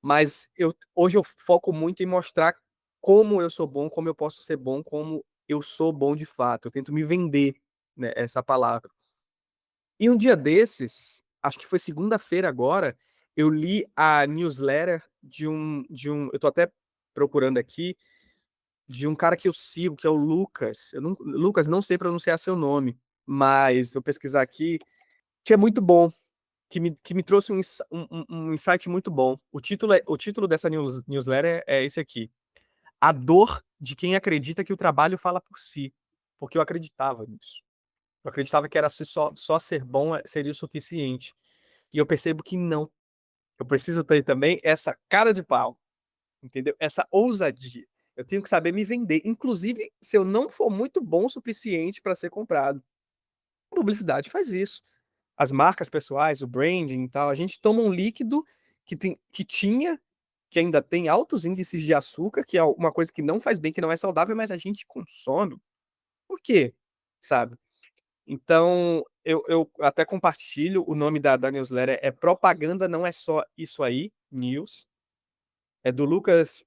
[SPEAKER 1] mas hoje eu foco muito em mostrar como eu sou bom, como eu posso ser bom, como eu sou bom de fato. Eu tento me vender, né, essa palavra. E um dia desses, acho que foi segunda-feira agora, eu li a newsletter eu tô até procurando aqui, de um cara que eu sigo, que é o Lucas. Lucas, não sei pronunciar seu nome, mas vou pesquisar aqui, que é muito bom, que me trouxe um insight muito bom. O título dessa newsletter é esse aqui: A dor de quem acredita que o trabalho fala por si. Porque eu acreditava nisso. Eu acreditava que era só ser bom seria o suficiente. E eu percebo que não. Eu preciso ter também essa cara de pau, entendeu? Essa ousadia. Eu tenho que saber me vender, inclusive se eu não for muito bom o suficiente para ser comprado. A publicidade faz isso. As marcas pessoais, o branding e tal, a gente toma um líquido que ainda tem altos índices de açúcar, que é uma coisa que não faz bem, que não é saudável, mas a gente consome. Por quê? Sabe? Então, eu até compartilho, o nome da newsletter é Propaganda Não É Só Isso Aí, News. É do Lucas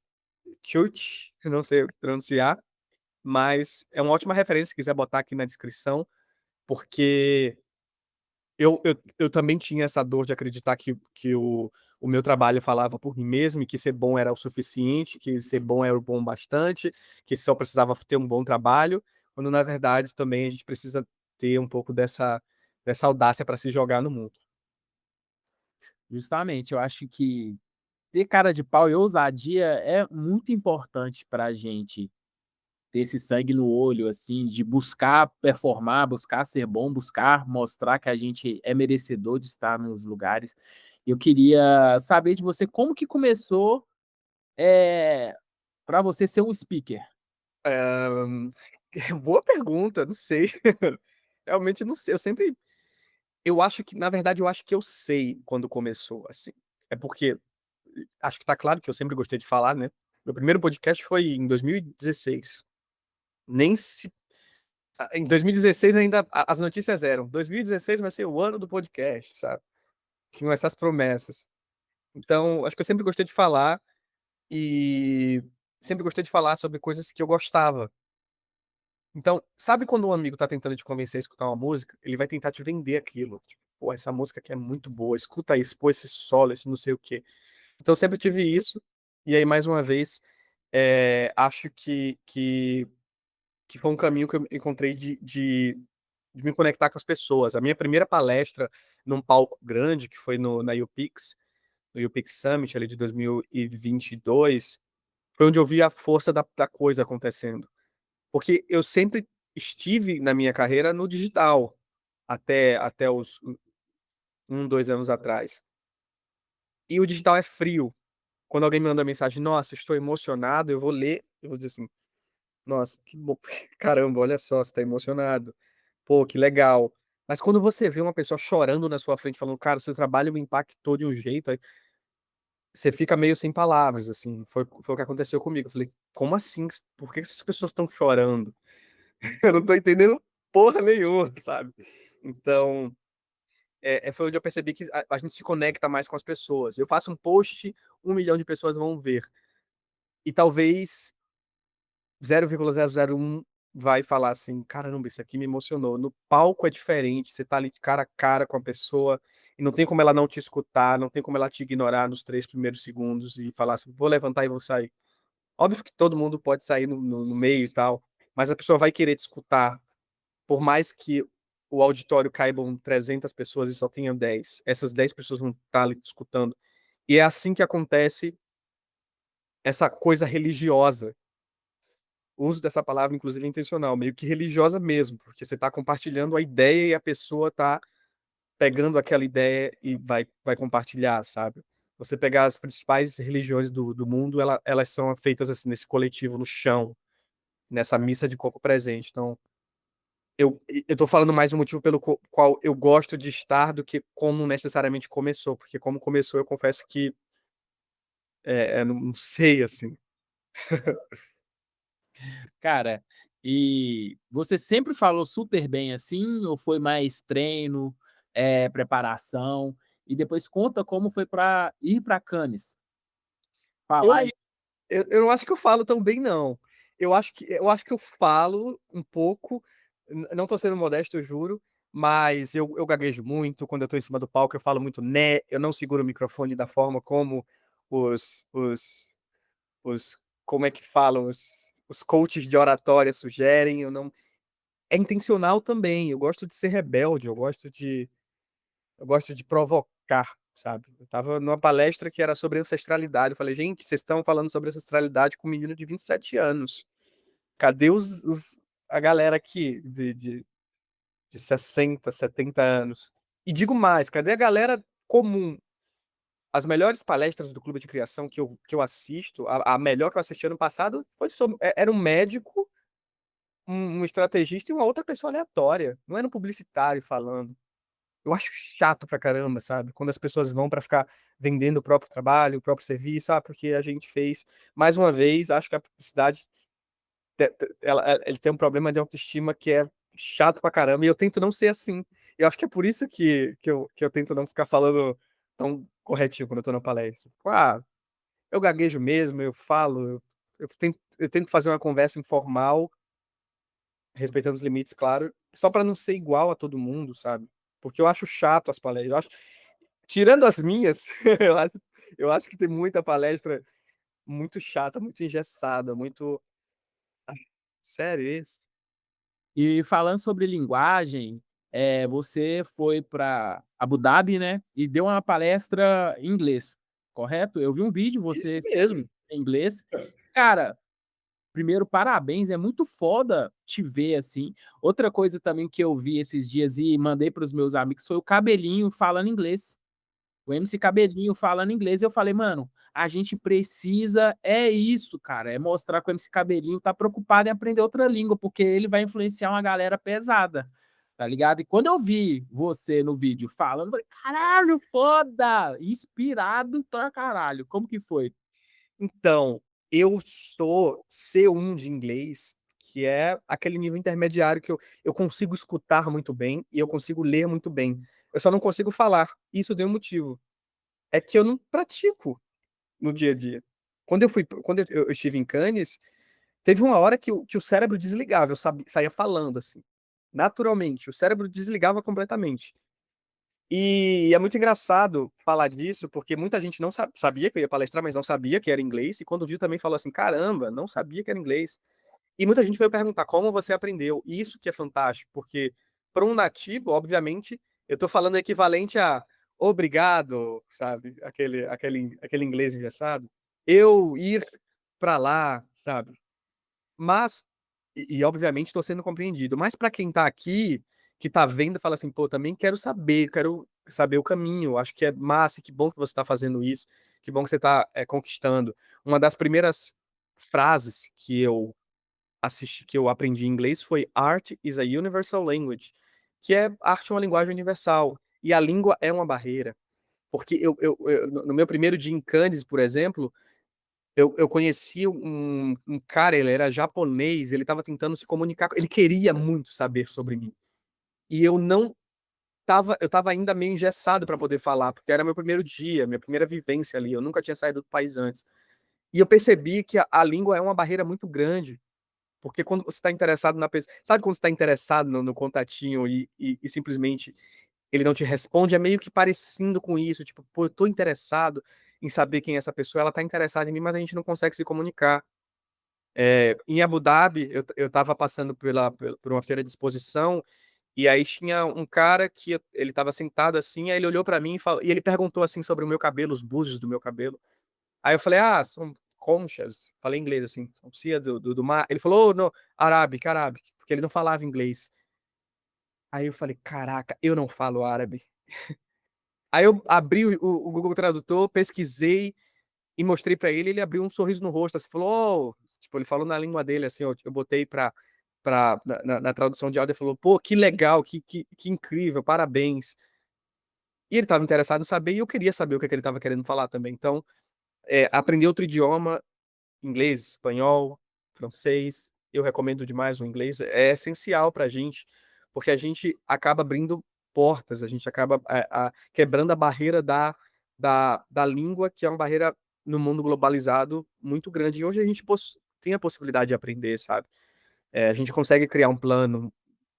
[SPEAKER 1] Church, não sei pronunciar, mas é uma ótima referência se quiser botar aqui na descrição, porque eu também tinha essa dor de acreditar que o meu trabalho falava por mim mesmo e que ser bom era o suficiente, que ser bom era o bom bastante, que só precisava ter um bom trabalho, quando na verdade também a gente precisa ter um pouco dessa audácia para se jogar no mundo.
[SPEAKER 2] Justamente, eu acho que ter cara de pau e ousadia é muito importante pra gente ter esse sangue no olho, assim, de buscar performar, buscar ser bom, buscar mostrar que a gente é merecedor de estar nos lugares. Eu queria saber de você como que começou, pra você ser um speaker?
[SPEAKER 1] Hã, boa pergunta, não sei. Realmente não sei, eu acho que na verdade eu acho que eu sei quando começou, assim. É porque acho que tá claro que eu sempre gostei de falar, né. Meu primeiro podcast foi em 2016. Nem se Em 2016 ainda as notícias eram: "2016 vai ser o ano do podcast", sabe. Tinham essas promessas. Então, acho que eu sempre gostei de falar e sempre gostei de falar sobre coisas que eu gostava. Então, sabe quando um amigo tá tentando te convencer a escutar uma música? Ele vai tentar te vender aquilo. Tipo, pô, essa música aqui é muito boa, escuta isso, pô, esse solo, esse não sei o quê. Então, eu sempre tive isso. E aí, mais uma vez, acho que foi um caminho que eu encontrei de me conectar com as pessoas. A minha primeira palestra num palco grande, que foi na UPix, no UPix Summit ali de 2022, foi onde eu vi a força da coisa acontecendo. Porque eu sempre estive na minha carreira no digital, até os 2 anos atrás. E o digital é frio. Quando alguém me manda mensagem, nossa, estou emocionado, eu vou ler, eu vou dizer assim, nossa, que bom, caramba, olha só, você tá emocionado. Pô, que legal. Mas quando você vê uma pessoa chorando na sua frente, falando, cara, seu trabalho me impactou de um jeito, aí você fica meio sem palavras, assim. Foi o que aconteceu comigo. Eu falei, como assim? Por que essas pessoas estão chorando? Eu não tô entendendo porra nenhuma, sabe? Então, foi onde eu percebi que a gente se conecta mais com as pessoas. Eu faço um post, 1 milhão de pessoas vão ver. E talvez 0,001 vai falar assim, caramba, isso aqui me emocionou. No palco é diferente, você tá ali de cara a cara com a pessoa e não tem como ela não te escutar, não tem como ela te ignorar nos 3 primeiros segundos e falar assim, vou levantar e vou sair. Óbvio que todo mundo pode sair no meio e tal, mas a pessoa vai querer te escutar, por mais que o auditório caibam 300 pessoas e só tenham 10, essas 10 pessoas vão estar ali te escutando. E é assim que acontece essa coisa religiosa. O uso dessa palavra, inclusive, é intencional, meio que religiosa mesmo, porque você está compartilhando a ideia e a pessoa está pegando aquela ideia e vai compartilhar, sabe? Você pegar as principais religiões do mundo, elas são feitas assim, nesse coletivo, no chão, nessa missa de corpo presente. Então, eu tô falando mais um motivo pelo qual eu gosto de estar do que como necessariamente começou, porque como começou, eu confesso que não sei, assim.
[SPEAKER 2] Cara, e você sempre falou super bem assim, ou foi mais treino, preparação? E depois conta como foi para ir para Cannes.
[SPEAKER 1] Eu
[SPEAKER 2] Falar
[SPEAKER 1] eu não acho que eu falo tão bem, não. Eu acho que eu falo um pouco, não tô sendo modesto, eu juro, mas eu gaguejo muito, quando eu tô em cima do palco eu falo muito "né", eu não seguro o microfone da forma como os os os como é que falam? Os coaches de oratória sugerem, eu não é intencional também, eu gosto de ser rebelde, eu gosto de provocar, sabe. Eu estava numa palestra que era sobre ancestralidade, eu falei: "Gente, vocês estão falando sobre ancestralidade com um menino de 27 anos. Cadê os a galera aqui de 60, 70 anos?". E digo mais, cadê a galera comum? As melhores palestras do clube de criação que eu assisto, a melhor que eu assisti ano passado foi sobre era um médico, um estrategista e uma outra pessoa aleatória, não era um publicitário falando. Eu acho chato pra caramba, sabe, quando as pessoas vão pra ficar vendendo o próprio trabalho, o próprio serviço, porque a gente fez. Mais uma vez, acho que a publicidade eles têm um problema de autoestima que é chato pra caramba, e eu tento não ser assim. Eu acho que é por isso que eu tento não ficar falando tão corretinho quando eu tô na palestra. Tipo, eu gaguejo mesmo, eu falo, eu tento fazer uma conversa informal, respeitando os limites, claro, só pra não ser igual a todo mundo, sabe. Porque eu acho chato as palestras, eu acho tirando as minhas, eu acho que tem muita palestra muito chata, muito engessada, muito sério isso?
[SPEAKER 2] e falando sobre linguagem, você foi para Abu Dhabi, né, e deu uma palestra em inglês, correto? Eu vi um vídeo
[SPEAKER 1] Isso
[SPEAKER 2] você
[SPEAKER 1] mesmo.
[SPEAKER 2] em inglês. Cara, primeiro, parabéns, é muito foda te ver assim. Outra coisa também que eu vi esses dias e mandei para os meus amigos foi o Cabelinho falando inglês. O MC Cabelinho falando inglês, eu falei: "Mano, a gente precisa é isso, cara, é mostrar que o MC Cabelinho tá preocupado em aprender outra língua, porque ele vai influenciar uma galera pesada", tá ligado? E quando eu vi você no vídeo falando, eu falei: "Caralho, foda! Inspirado pra caralho". Como que foi?
[SPEAKER 1] Então, eu sou C1 de inglês, que é aquele nível intermediário que eu consigo escutar muito bem e eu consigo ler muito bem. Eu só não consigo falar. Isso tem um motivo, é que eu não pratico no dia a dia. Quando eu estive em Cannes, Teve uma hora que o cérebro desligava, eu saía falando, assim, naturalmente, o cérebro desligava completamente. E é muito engraçado falar disso, porque muita gente não sabia que eu ia palestrar, mas não sabia que era inglês, e quando viu também falou assim, caramba, não sabia que era inglês. E muita gente veio perguntar como você aprendeu. E isso que é fantástico, porque para um nativo, obviamente, eu estou falando equivalente a obrigado, sabe? Aquele inglês engessado. Eu ir para lá, sabe? Mas, obviamente estou sendo compreendido. Mas para quem está aqui, que está vendo, fala assim, pô, também quero saber o caminho. Acho que é massa, que bom que você está fazendo isso, que bom que você está conquistando. Uma das primeiras frases que eu aprendi em inglês foi Art is a Universal Language, que é arte é uma linguagem universal. E a língua é uma barreira. Porque no meu primeiro dia em Cannes, por exemplo, eu conheci um cara, ele era japonês, ele estava tentando se comunicar, ele queria muito saber sobre mim. E eu não eu estava ainda meio engessado para poder falar, porque era meu primeiro dia, minha primeira vivência ali, eu nunca tinha saído do país antes. E eu percebi que a língua é uma barreira muito grande, porque quando você está interessado na pessoa, sabe quando você está interessado no contatinho e simplesmente ele não te responde, é meio que parecido com isso, tipo, pô, eu tô interessado em saber quem é essa pessoa, ela tá interessada em mim, mas a gente não consegue se comunicar. Em Abu Dhabi, eu tava passando por uma feira de exposição, e aí tinha um cara que ele tava sentado assim, aí ele olhou pra mim e ele perguntou assim sobre o meu cabelo, os búzios do meu cabelo. Aí eu falei, são conchas, falei inglês assim, são cia do mar. Ele falou, oh, no, arábica, porque ele não falava inglês. Aí eu falei, caraca, eu não falo árabe. Aí eu abri o Google Tradutor, pesquisei e mostrei pra ele, ele abriu um sorriso no rosto, assim, falou, oh, tipo, ele falou na língua dele, assim, eu botei na tradução de áudio, ele falou, pô, que legal, que incrível, parabéns. E ele estava interessado em saber, e eu queria saber o que, é que ele estava querendo falar também. Então, aprender outro idioma, inglês, espanhol, francês, eu recomendo demais o inglês, é essencial pra gente, porque a gente acaba abrindo portas, a gente acaba quebrando a barreira da língua, que é uma barreira no mundo globalizado muito grande. E hoje a gente tem a possibilidade de aprender, sabe? A gente consegue criar um plano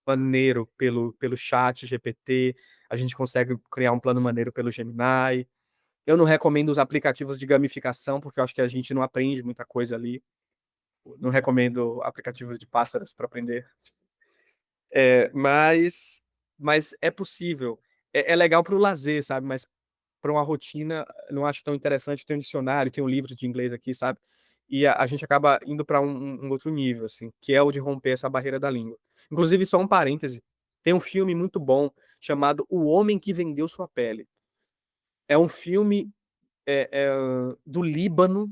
[SPEAKER 1] maneiro pelo chat GPT, a gente consegue criar um plano maneiro pelo Gemini. Eu não recomendo os aplicativos de gamificação, porque eu acho que a gente não aprende muita coisa ali. Não recomendo aplicativos de pássaros para aprender. Mas, é possível. É legal para o lazer, sabe? Mas para uma rotina, não acho tão interessante. Tem um dicionário, tem um livro de inglês aqui, sabe? E a gente acaba indo para um outro nível, assim, que é o de romper essa barreira da língua. Inclusive, só um parêntese: tem um filme muito bom chamado O Homem que Vendeu Sua Pele. É um filme do Líbano.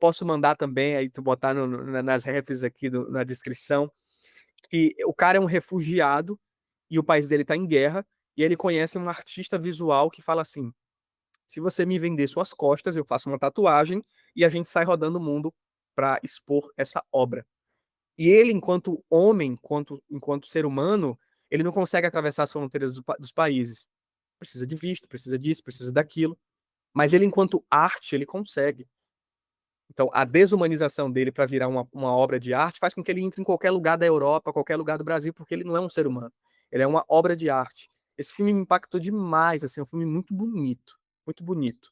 [SPEAKER 1] Posso mandar também, aí tu botar nas refs aqui na descrição, que o cara é um refugiado e o país dele está em guerra, e ele conhece um artista visual que fala assim: se você me vender suas costas, eu faço uma tatuagem e a gente sai rodando o mundo para expor essa obra. E ele, enquanto homem, enquanto ser humano, ele não consegue atravessar as fronteiras dos países. Precisa de visto, precisa disso, precisa daquilo. Mas ele, enquanto arte, ele consegue. Então, a desumanização dele para virar uma obra de arte faz com que ele entre em qualquer lugar da Europa, qualquer lugar do Brasil, porque ele não é um ser humano. Ele é uma obra de arte. Esse filme me impactou demais, assim, é um filme muito bonito, muito bonito.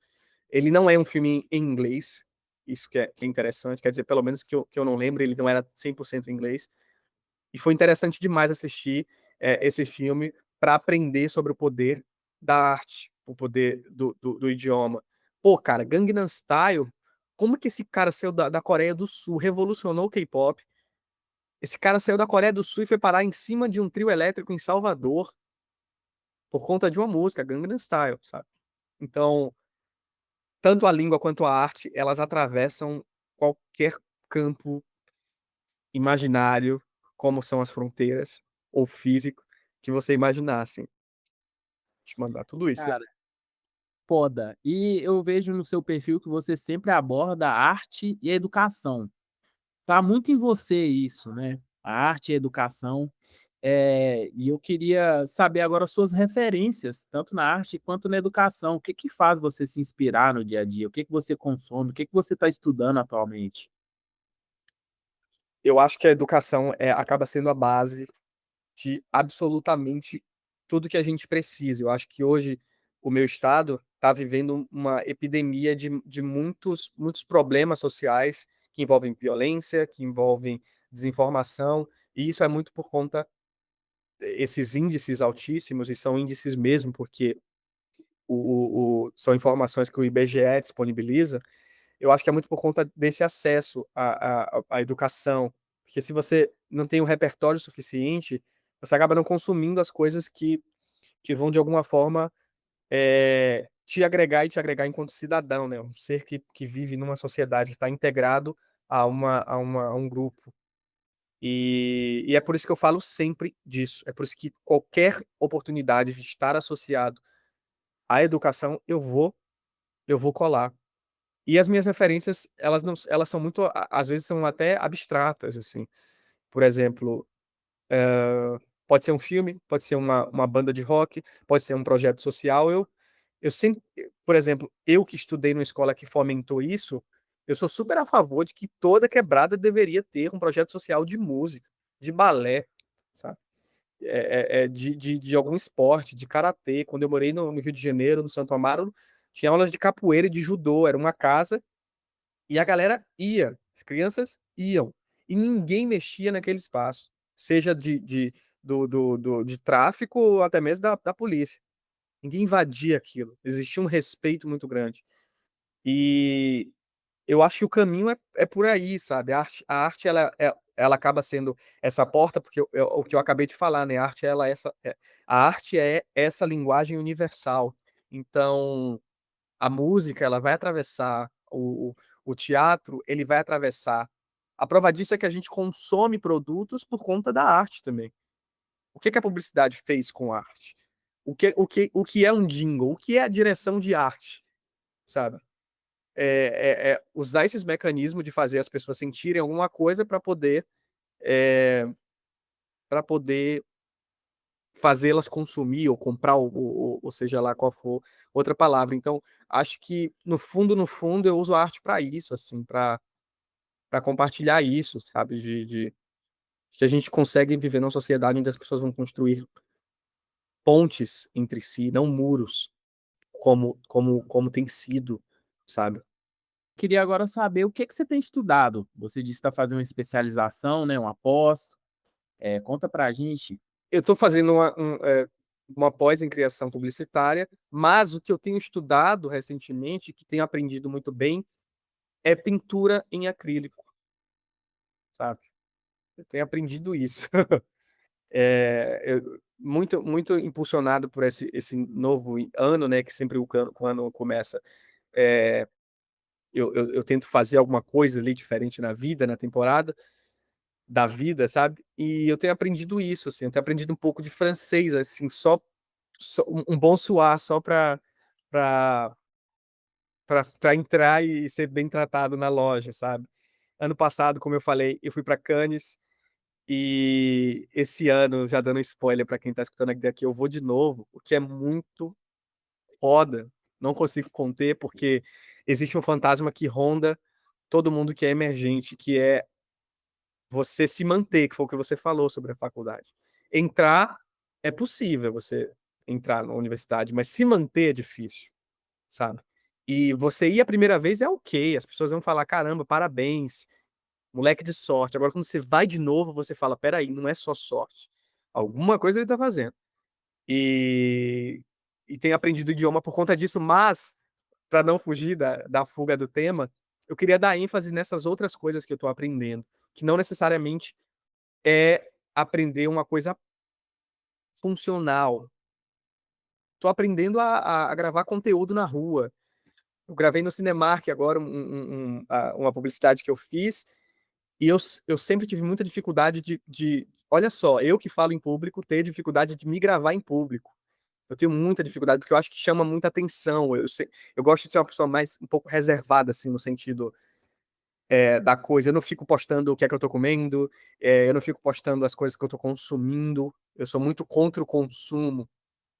[SPEAKER 1] Ele não é um filme em inglês, isso que é interessante, quer dizer, pelo menos que eu não lembro, ele não era 100% em inglês. E foi interessante demais assistir esse filme para aprender sobre o poder da arte, o poder do idioma. Pô, cara, Gangnam Style, como que esse cara saiu da Coreia do Sul, revolucionou o K-pop? Esse cara saiu da Coreia do Sul e foi parar em cima de um trio elétrico em Salvador por conta de uma música, Gangnam Style, sabe? Então, tanto a língua quanto a arte, elas atravessam qualquer campo imaginário, como são as fronteiras, ou físico, que você imaginasse. Te mandar tudo isso.
[SPEAKER 2] Cara, foda. E eu vejo no seu perfil que você sempre aborda a arte e a educação. Tá muito em você isso, né, a arte e a educação. E eu queria saber agora suas referências, tanto na arte quanto na educação. O que que faz você se inspirar no dia a dia? O que que você consome? O que que você está estudando atualmente?
[SPEAKER 1] eu acho que a educação acaba sendo a base de absolutamente tudo que a gente precisa. Eu acho que hoje o meu estado está vivendo uma epidemia de muitos problemas sociais que envolvem violência, que envolvem desinformação, e isso é muito por conta esses índices altíssimos, e são índices mesmo, porque são informações que o IBGE disponibiliza. Eu acho que é muito por conta desse acesso à educação, porque se você não tem um repertório suficiente, você acaba não consumindo as coisas que vão, de alguma forma, te agregar e te agregar enquanto cidadão, né? Um ser que vive numa sociedade, que está integrado a um grupo. E é por isso que eu falo sempre disso. É por isso que qualquer oportunidade de estar associado à educação, eu vou colar. E as minhas referências, elas não, elas são muito, às vezes são até abstratas, assim. Por exemplo, pode ser um filme, pode ser uma banda de rock, pode ser um projeto social. Eu sempre, por exemplo, eu que estudei numa escola que fomentou isso, eu sou super a favor de que toda quebrada deveria ter um projeto social de música, de balé, sabe? De algum esporte, de karatê. Quando eu morei no Rio de Janeiro, no Santo Amaro, tinha aulas de capoeira e de judô. Era uma casa e a galera ia, as crianças iam. E ninguém mexia naquele espaço, seja de tráfico ou até mesmo da polícia. Ninguém invadia aquilo. Existia um respeito muito grande. E eu acho que o caminho é por aí, sabe? A arte ela acaba sendo essa porta, porque o que eu acabei de falar, né? A arte é essa linguagem universal. Então, a música, ela vai atravessar o teatro, ele vai atravessar. A prova disso é que a gente consome produtos por conta da arte também. O que que a publicidade fez com a arte? O que é um jingle? O que é a direção de arte, sabe? É usar esses mecanismos de fazer as pessoas sentirem alguma coisa é, para poder fazê-las consumir ou comprar, ou seja lá qual for outra palavra. Então, acho que no fundo, eu uso a arte para isso, assim, para compartilhar isso, sabe? De que a gente consegue viver numa sociedade onde as pessoas vão construir pontes entre si, não muros, como tem sido, sabe?
[SPEAKER 2] Queria agora saber o que que você tem estudado. Você disse que está fazendo uma especialização, né, uma pós. Conta pra gente.
[SPEAKER 1] Eu estou fazendo uma pós em criação publicitária, mas o que eu tenho estudado recentemente, que tenho aprendido muito bem, é pintura em acrílico, sabe? Eu tenho aprendido isso. Muito impulsionado por esse novo ano, né? Que sempre o ano começa. é, eu tento fazer alguma coisa ali diferente na vida, na temporada da vida, sabe? E eu tenho aprendido isso, assim. Eu tenho aprendido um pouco de francês, assim, só um bom suar, só para para entrar e ser bem tratado na loja, sabe? Ano passado, como eu falei, eu fui para Cannes. E esse ano, já dando spoiler para quem tá escutando aqui daqui, eu vou de novo, o que é muito foda. Não consigo conter, porque existe um fantasma que ronda todo mundo que é emergente, que é você se manter, que foi o que você falou sobre a faculdade. Entrar é possível você entrar na universidade, mas se manter é difícil, sabe? E você ir a primeira vez é ok, as pessoas vão falar, caramba, parabéns, moleque de sorte. Agora, quando você vai de novo, você fala: peraí, não é só sorte. Alguma coisa ele tá fazendo. E, e tenho aprendido o idioma por conta disso, mas, para não fugir da fuga do tema, eu queria dar ênfase nessas outras coisas que eu tô aprendendo, que não necessariamente é aprender uma coisa funcional. Tô aprendendo a gravar conteúdo na rua. Eu gravei no Cinemark agora uma publicidade que eu fiz. E eu sempre tive muita dificuldade olha só, eu que falo em público, ter dificuldade de me gravar em público. Eu tenho muita dificuldade, porque eu acho que chama muita atenção. Eu gosto de ser uma pessoa mais, um pouco reservada, assim, no sentido da coisa. Eu não fico postando o que é que eu tô comendo, eu não fico postando as coisas que eu tô consumindo. Eu sou muito contra o consumo.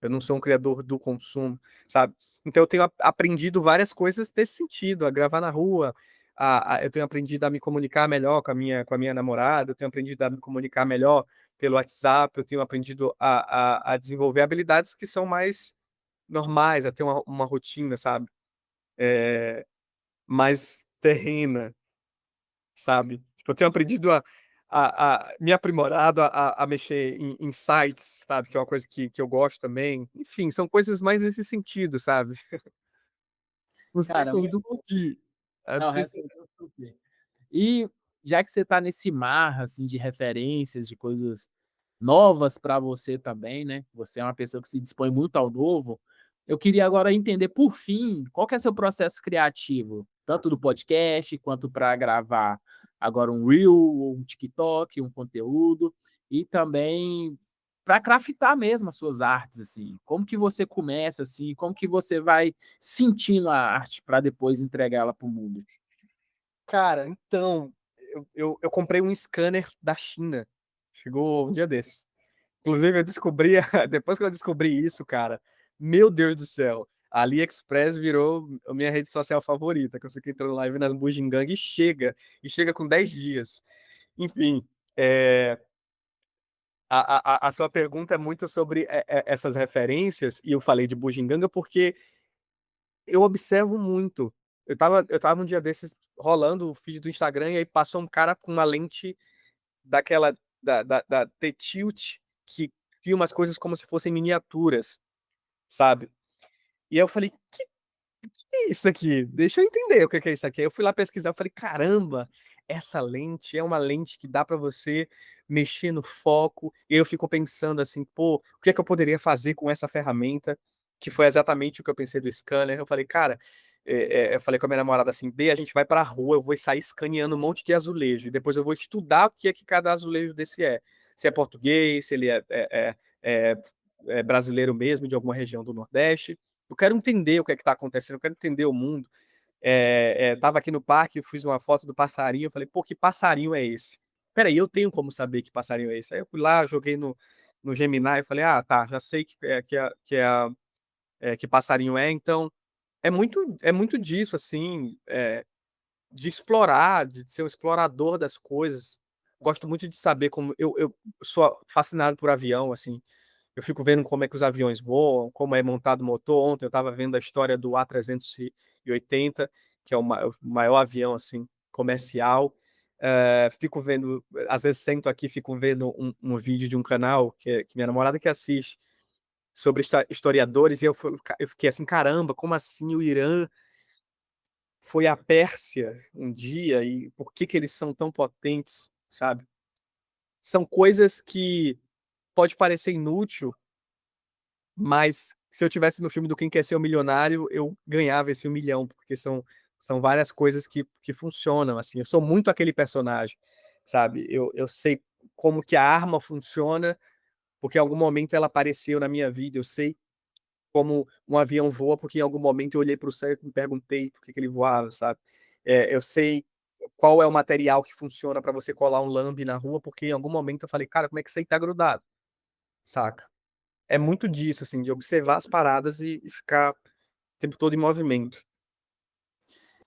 [SPEAKER 1] Eu não sou um criador do consumo, sabe? Então eu tenho aprendido várias coisas nesse sentido, a gravar na rua, eu tenho aprendido a me comunicar melhor com a minha namorada, eu tenho aprendido a me comunicar melhor pelo WhatsApp, eu tenho aprendido a desenvolver habilidades que são mais normais, a ter uma rotina, sabe? Mais terrena, sabe? Tipo, eu tenho aprendido a me aprimorado a mexer em sites, sabe? Que é uma coisa que eu gosto também. Enfim, são coisas mais nesse sentido, sabe? Não sei
[SPEAKER 2] Cara,
[SPEAKER 1] se eu
[SPEAKER 2] muito
[SPEAKER 1] respondi. Não
[SPEAKER 2] não,
[SPEAKER 1] sei se...
[SPEAKER 2] respondeu super. E já que você tá nesse mar, assim, de referências, de coisas novas para você também, né, você é uma pessoa que se dispõe muito ao novo, eu queria agora entender, por fim, qual que é seu processo criativo? Tanto do podcast, quanto para gravar agora um reel, ou um TikTok, um conteúdo, e também para craftar mesmo as suas artes, assim. Como que você começa, assim, como que você vai sentindo a arte para depois entregar ela para o mundo?
[SPEAKER 1] Cara, então, eu comprei um scanner da China. Chegou um dia desses. Inclusive, eu descobri, depois que eu descobri isso, cara, meu Deus do céu, a AliExpress virou a minha rede social favorita, que eu fico entrando live nas bugigangas e chega com 10 dias. Enfim, é, a sua pergunta é muito sobre essas referências, e eu falei de bugiganga porque eu observo muito. Eu tava um dia desses rolando o feed do Instagram e aí passou um cara com uma lente daquela da T-Tilt que filma as coisas como se fossem miniaturas, sabe? E aí eu falei, que é isso aqui? Deixa eu entender o que que é isso aqui. Aí eu fui lá pesquisar, eu falei, caramba, essa lente é uma lente que dá para você mexer no foco. E aí eu fico pensando assim, pô, o que é que eu poderia fazer com essa ferramenta? Que foi exatamente o que eu pensei do scanner. Eu falei, cara, eu falei com a minha namorada assim, B, a gente vai pra rua, eu vou sair escaneando um monte de azulejo, e depois eu vou estudar o que é que cada azulejo desse é. Se é português, se ele é brasileiro mesmo, de alguma região do Nordeste. Eu quero entender o que é que está acontecendo, eu quero entender o mundo. Tava aqui no parque, eu fiz uma foto do passarinho, eu falei, pô, que passarinho é esse? Peraí, eu tenho como saber que passarinho é esse? Aí eu fui lá, joguei no Gemini e falei, ah, tá, já sei que passarinho é, então é muito disso, assim, de explorar, de ser um explorador das coisas. Gosto muito de saber como. Eu sou fascinado por avião, assim. Eu fico vendo como é que os aviões voam, como é montado o motor. Ontem eu estava vendo a história do A380, que é o maior avião assim comercial. Fico vendo, às vezes sento aqui, fico vendo um vídeo de um canal que minha namorada que assiste sobre historiadores e eu fiquei assim, caramba, como assim o Irã foi à Pérsia um dia e por que que eles são tão potentes, sabe? São coisas que pode parecer inútil, mas se eu tivesse no filme do Quem Quer Ser o Milionário, eu ganhava esse 1 milhão, porque são várias coisas que funcionam, assim. Eu sou muito aquele personagem, sabe? Eu sei como que a arma funciona, porque em algum momento ela apareceu na minha vida. Eu sei como um avião voa, porque em algum momento eu olhei para o céu e me perguntei por que que ele voava, sabe? Eu sei qual é o material que funciona para você colar um lambe na rua, porque em algum momento eu falei, cara, como é que isso aí tá grudado, saca? É muito disso, assim, de observar as paradas e ficar o tempo todo em movimento.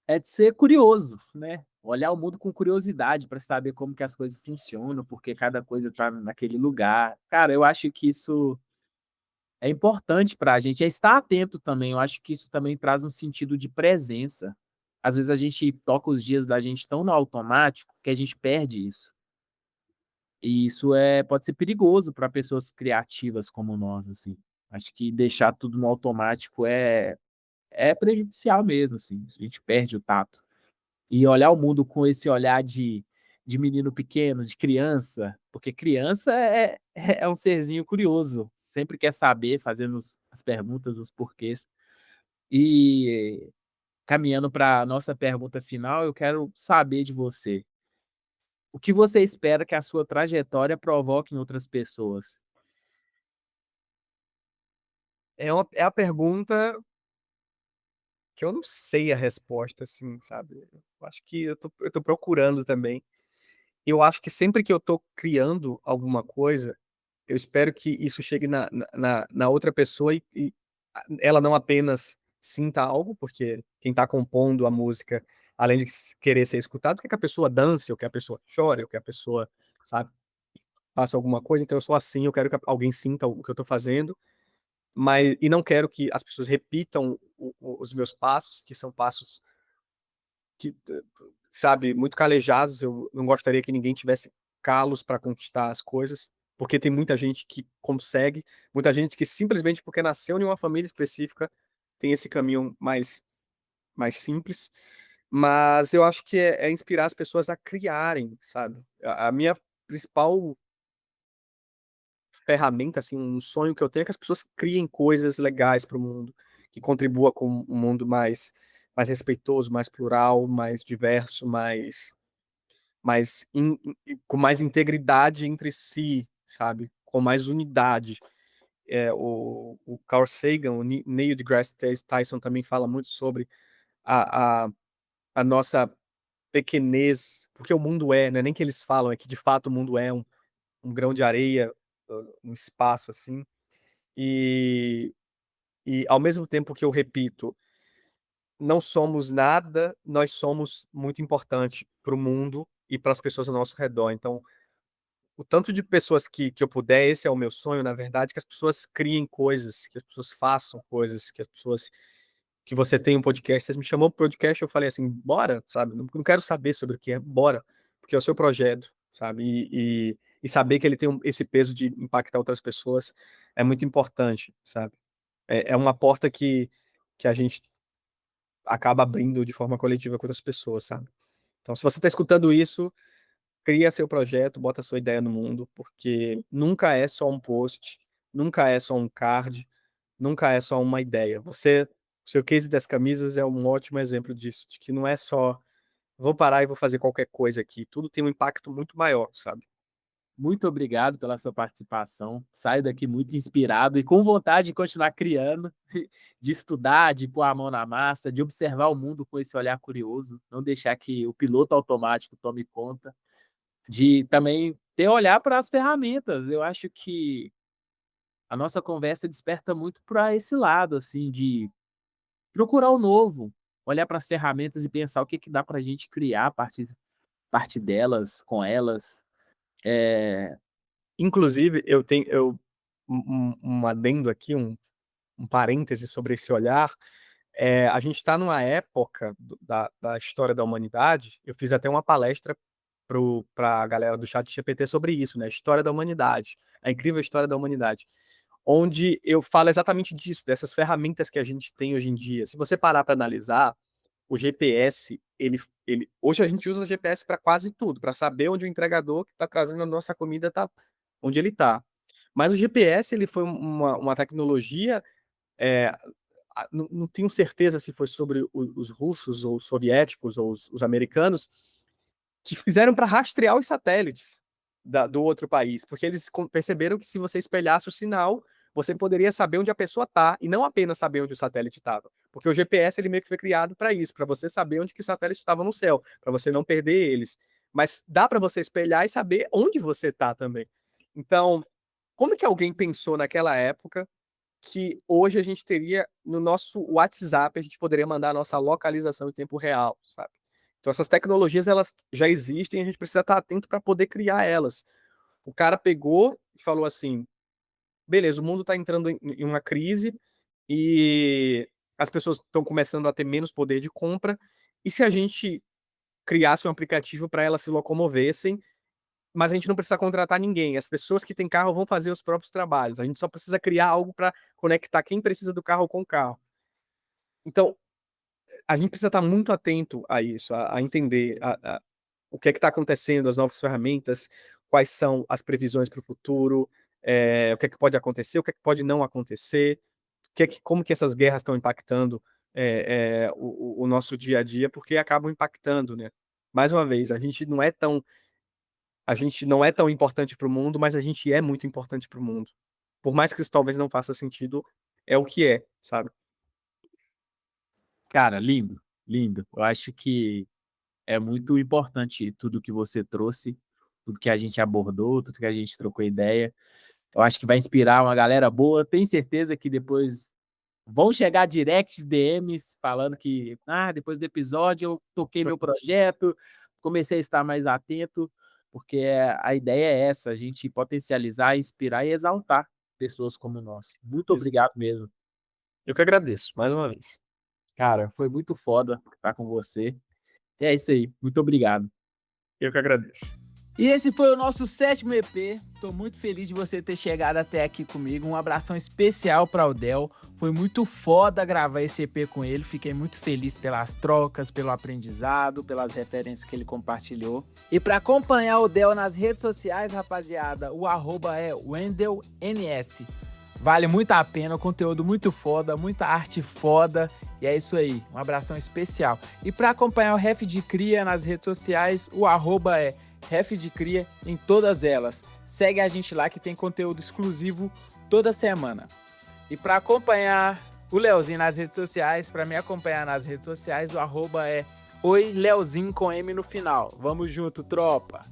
[SPEAKER 2] É de ser curioso, né, olhar o mundo com curiosidade para saber como que as coisas funcionam, porque cada coisa tá naquele lugar. Cara, eu acho que isso é importante para a gente, é estar atento também, eu acho que isso também traz um sentido de presença. Às vezes a gente toca os dias da gente tão no automático que a gente perde isso. E isso pode ser perigoso para pessoas criativas como nós, assim. Acho que deixar tudo no automático é prejudicial mesmo, assim, a gente perde o tato. E olhar o mundo com esse olhar de menino pequeno, de criança, porque criança é um serzinho curioso, sempre quer saber, fazendo as perguntas, os porquês. E caminhando para a nossa pergunta final, eu quero saber de você, o que você espera que a sua trajetória provoque em outras pessoas?
[SPEAKER 1] É a pergunta que eu não sei a resposta, assim, sabe? Eu acho que eu tô procurando também. Eu acho que sempre que eu tô criando alguma coisa, eu espero que isso chegue na outra pessoa ela não apenas sinta algo, porque quem tá compondo a música além de querer ser escutado, quer que a pessoa dance, ou que a pessoa chore, ou que a pessoa, sabe, faça alguma coisa. Então eu sou assim, eu quero que alguém sinta o que eu tô fazendo, mas e não quero que as pessoas repitam os meus passos, que são passos que, sabe, muito calejados. Eu não gostaria que ninguém tivesse calos para conquistar as coisas, porque tem muita gente que consegue, muita gente que simplesmente porque nasceu em uma família específica tem esse caminho mais simples. Mas eu acho que é inspirar as pessoas a criarem, sabe? A minha principal ferramenta, assim, um sonho que eu tenho é que as pessoas criem coisas legais para o mundo, que contribua com um mundo mais respeitoso, mais plural, mais diverso, com mais integridade entre si, sabe? Com mais unidade. O Carl Sagan, o Neil deGrasse Tyson também fala muito sobre a, a, a nossa pequenez, porque o mundo não é nem que eles falam, é que de fato o mundo é um grão de areia, um espaço assim, e, e ao mesmo tempo que eu repito, não somos nada, nós somos muito importante para o mundo e para as pessoas ao nosso redor. Então, o tanto de pessoas que eu puder, esse é o meu sonho, na verdade, que as pessoas criem coisas, que as pessoas façam coisas, que as pessoas. Que você tem um podcast, você me chamou pro podcast, eu falei assim, bora, sabe? Não quero saber sobre o que é, bora, porque é o seu projeto, sabe? E saber que ele tem esse peso de impactar outras pessoas é muito importante, sabe? É uma porta que a gente acaba abrindo de forma coletiva com outras pessoas, sabe? Então, se você está escutando isso, cria seu projeto, bota sua ideia no mundo, porque nunca é só um post, nunca é só um card, nunca é só uma ideia. Seu case das camisas é um ótimo exemplo disso, de que não é só vou parar e vou fazer qualquer coisa aqui, tudo tem um impacto muito maior, sabe?
[SPEAKER 2] Muito obrigado pela sua participação. Saio daqui muito inspirado e com vontade de continuar criando, de estudar, de pôr a mão na massa, de observar o mundo com esse olhar curioso, não deixar que o piloto automático tome conta, de também ter olhar para as ferramentas. Eu acho que a nossa conversa desperta muito para esse lado, assim, de procurar o novo, olhar para as ferramentas e pensar o que que dá para a gente criar a partir delas, com elas. É,
[SPEAKER 1] Inclusive, um adendo aqui, um parêntese sobre esse olhar. A gente está numa época da história da humanidade. Eu fiz até uma palestra para a galera do chat GPT sobre isso, né? História da humanidade, a incrível história da humanidade, onde eu falo exatamente disso, dessas ferramentas que a gente tem hoje em dia. Se você parar para analisar, o GPS, hoje a gente usa o GPS para quase tudo, para saber onde o entregador que está trazendo a nossa comida está, onde ele está. Mas o GPS ele foi uma tecnologia, é, não tenho certeza se foi sobre os russos ou os soviéticos ou os americanos, que fizeram para rastrear os satélites do outro país, porque eles perceberam que se você espelhasse o sinal, você poderia saber onde a pessoa está e não apenas saber onde o satélite estava, porque o GPS ele meio que foi criado para isso, para você saber onde que os satélites estavam no céu, para você não perder eles. Mas dá para você espelhar e saber onde você está também. Então, como que alguém pensou naquela época que hoje a gente teria no nosso WhatsApp, a gente poderia mandar a nossa localização em tempo real, sabe? Então essas tecnologias elas já existem, a gente precisa estar atento para poder criar elas. O cara pegou e falou assim: beleza, o mundo está entrando em uma crise e as pessoas estão começando a ter menos poder de compra. E se a gente criasse um aplicativo para elas se locomovessem, mas a gente não precisa contratar ninguém. As pessoas que têm carro vão fazer os próprios trabalhos. A gente só precisa criar algo para conectar quem precisa do carro com o carro. Então, a gente precisa estar muito atento a isso, a entender o que é que está acontecendo, as novas ferramentas, quais são as previsões para o futuro, o que é que pode acontecer, o que é que pode não acontecer, como que essas guerras estão impactando o nosso dia a dia, porque acabam impactando, né? Mais uma vez, a gente não é tão importante para o mundo, mas a gente é muito importante para o mundo. Por mais que isso talvez não faça sentido, é o que é, sabe?
[SPEAKER 2] cara, lindo, lindo. Eu acho que é muito importante tudo que você trouxe, tudo que a gente abordou, tudo que a gente trocou ideia. Eu acho que vai inspirar uma galera boa. Tenho certeza que depois Vão chegar directs, DMs, falando que, depois do episódio eu toquei meu projeto, comecei a estar mais atento, porque a ideia é essa, a gente potencializar, inspirar e exaltar pessoas como nós. Muito
[SPEAKER 1] Exa
[SPEAKER 2] obrigado mesmo.
[SPEAKER 1] Eu que agradeço, mais uma vez.
[SPEAKER 2] Cara, foi muito foda estar com você. E é isso aí, muito obrigado.
[SPEAKER 1] Eu que agradeço.
[SPEAKER 2] E esse foi o nosso 7º EP. Tô muito feliz de você ter chegado até aqui comigo. Um abração especial para o Del. Foi muito foda gravar esse EP com ele. Fiquei muito feliz pelas trocas, pelo aprendizado, pelas referências que ele compartilhou. E para acompanhar o Del nas redes sociais, rapaziada, o @ é WendelNS. Vale muito a pena, conteúdo muito foda, muita arte foda. E é isso aí, um abração especial. E para acompanhar o Ref de Cria nas redes sociais, o @ é Ref de Cria em todas elas. Segue a gente lá que tem conteúdo exclusivo toda semana. E para acompanhar o Leozinho nas redes sociais, para me acompanhar nas redes sociais, o @ é Oi Leozinho com M no final. Vamos junto, tropa!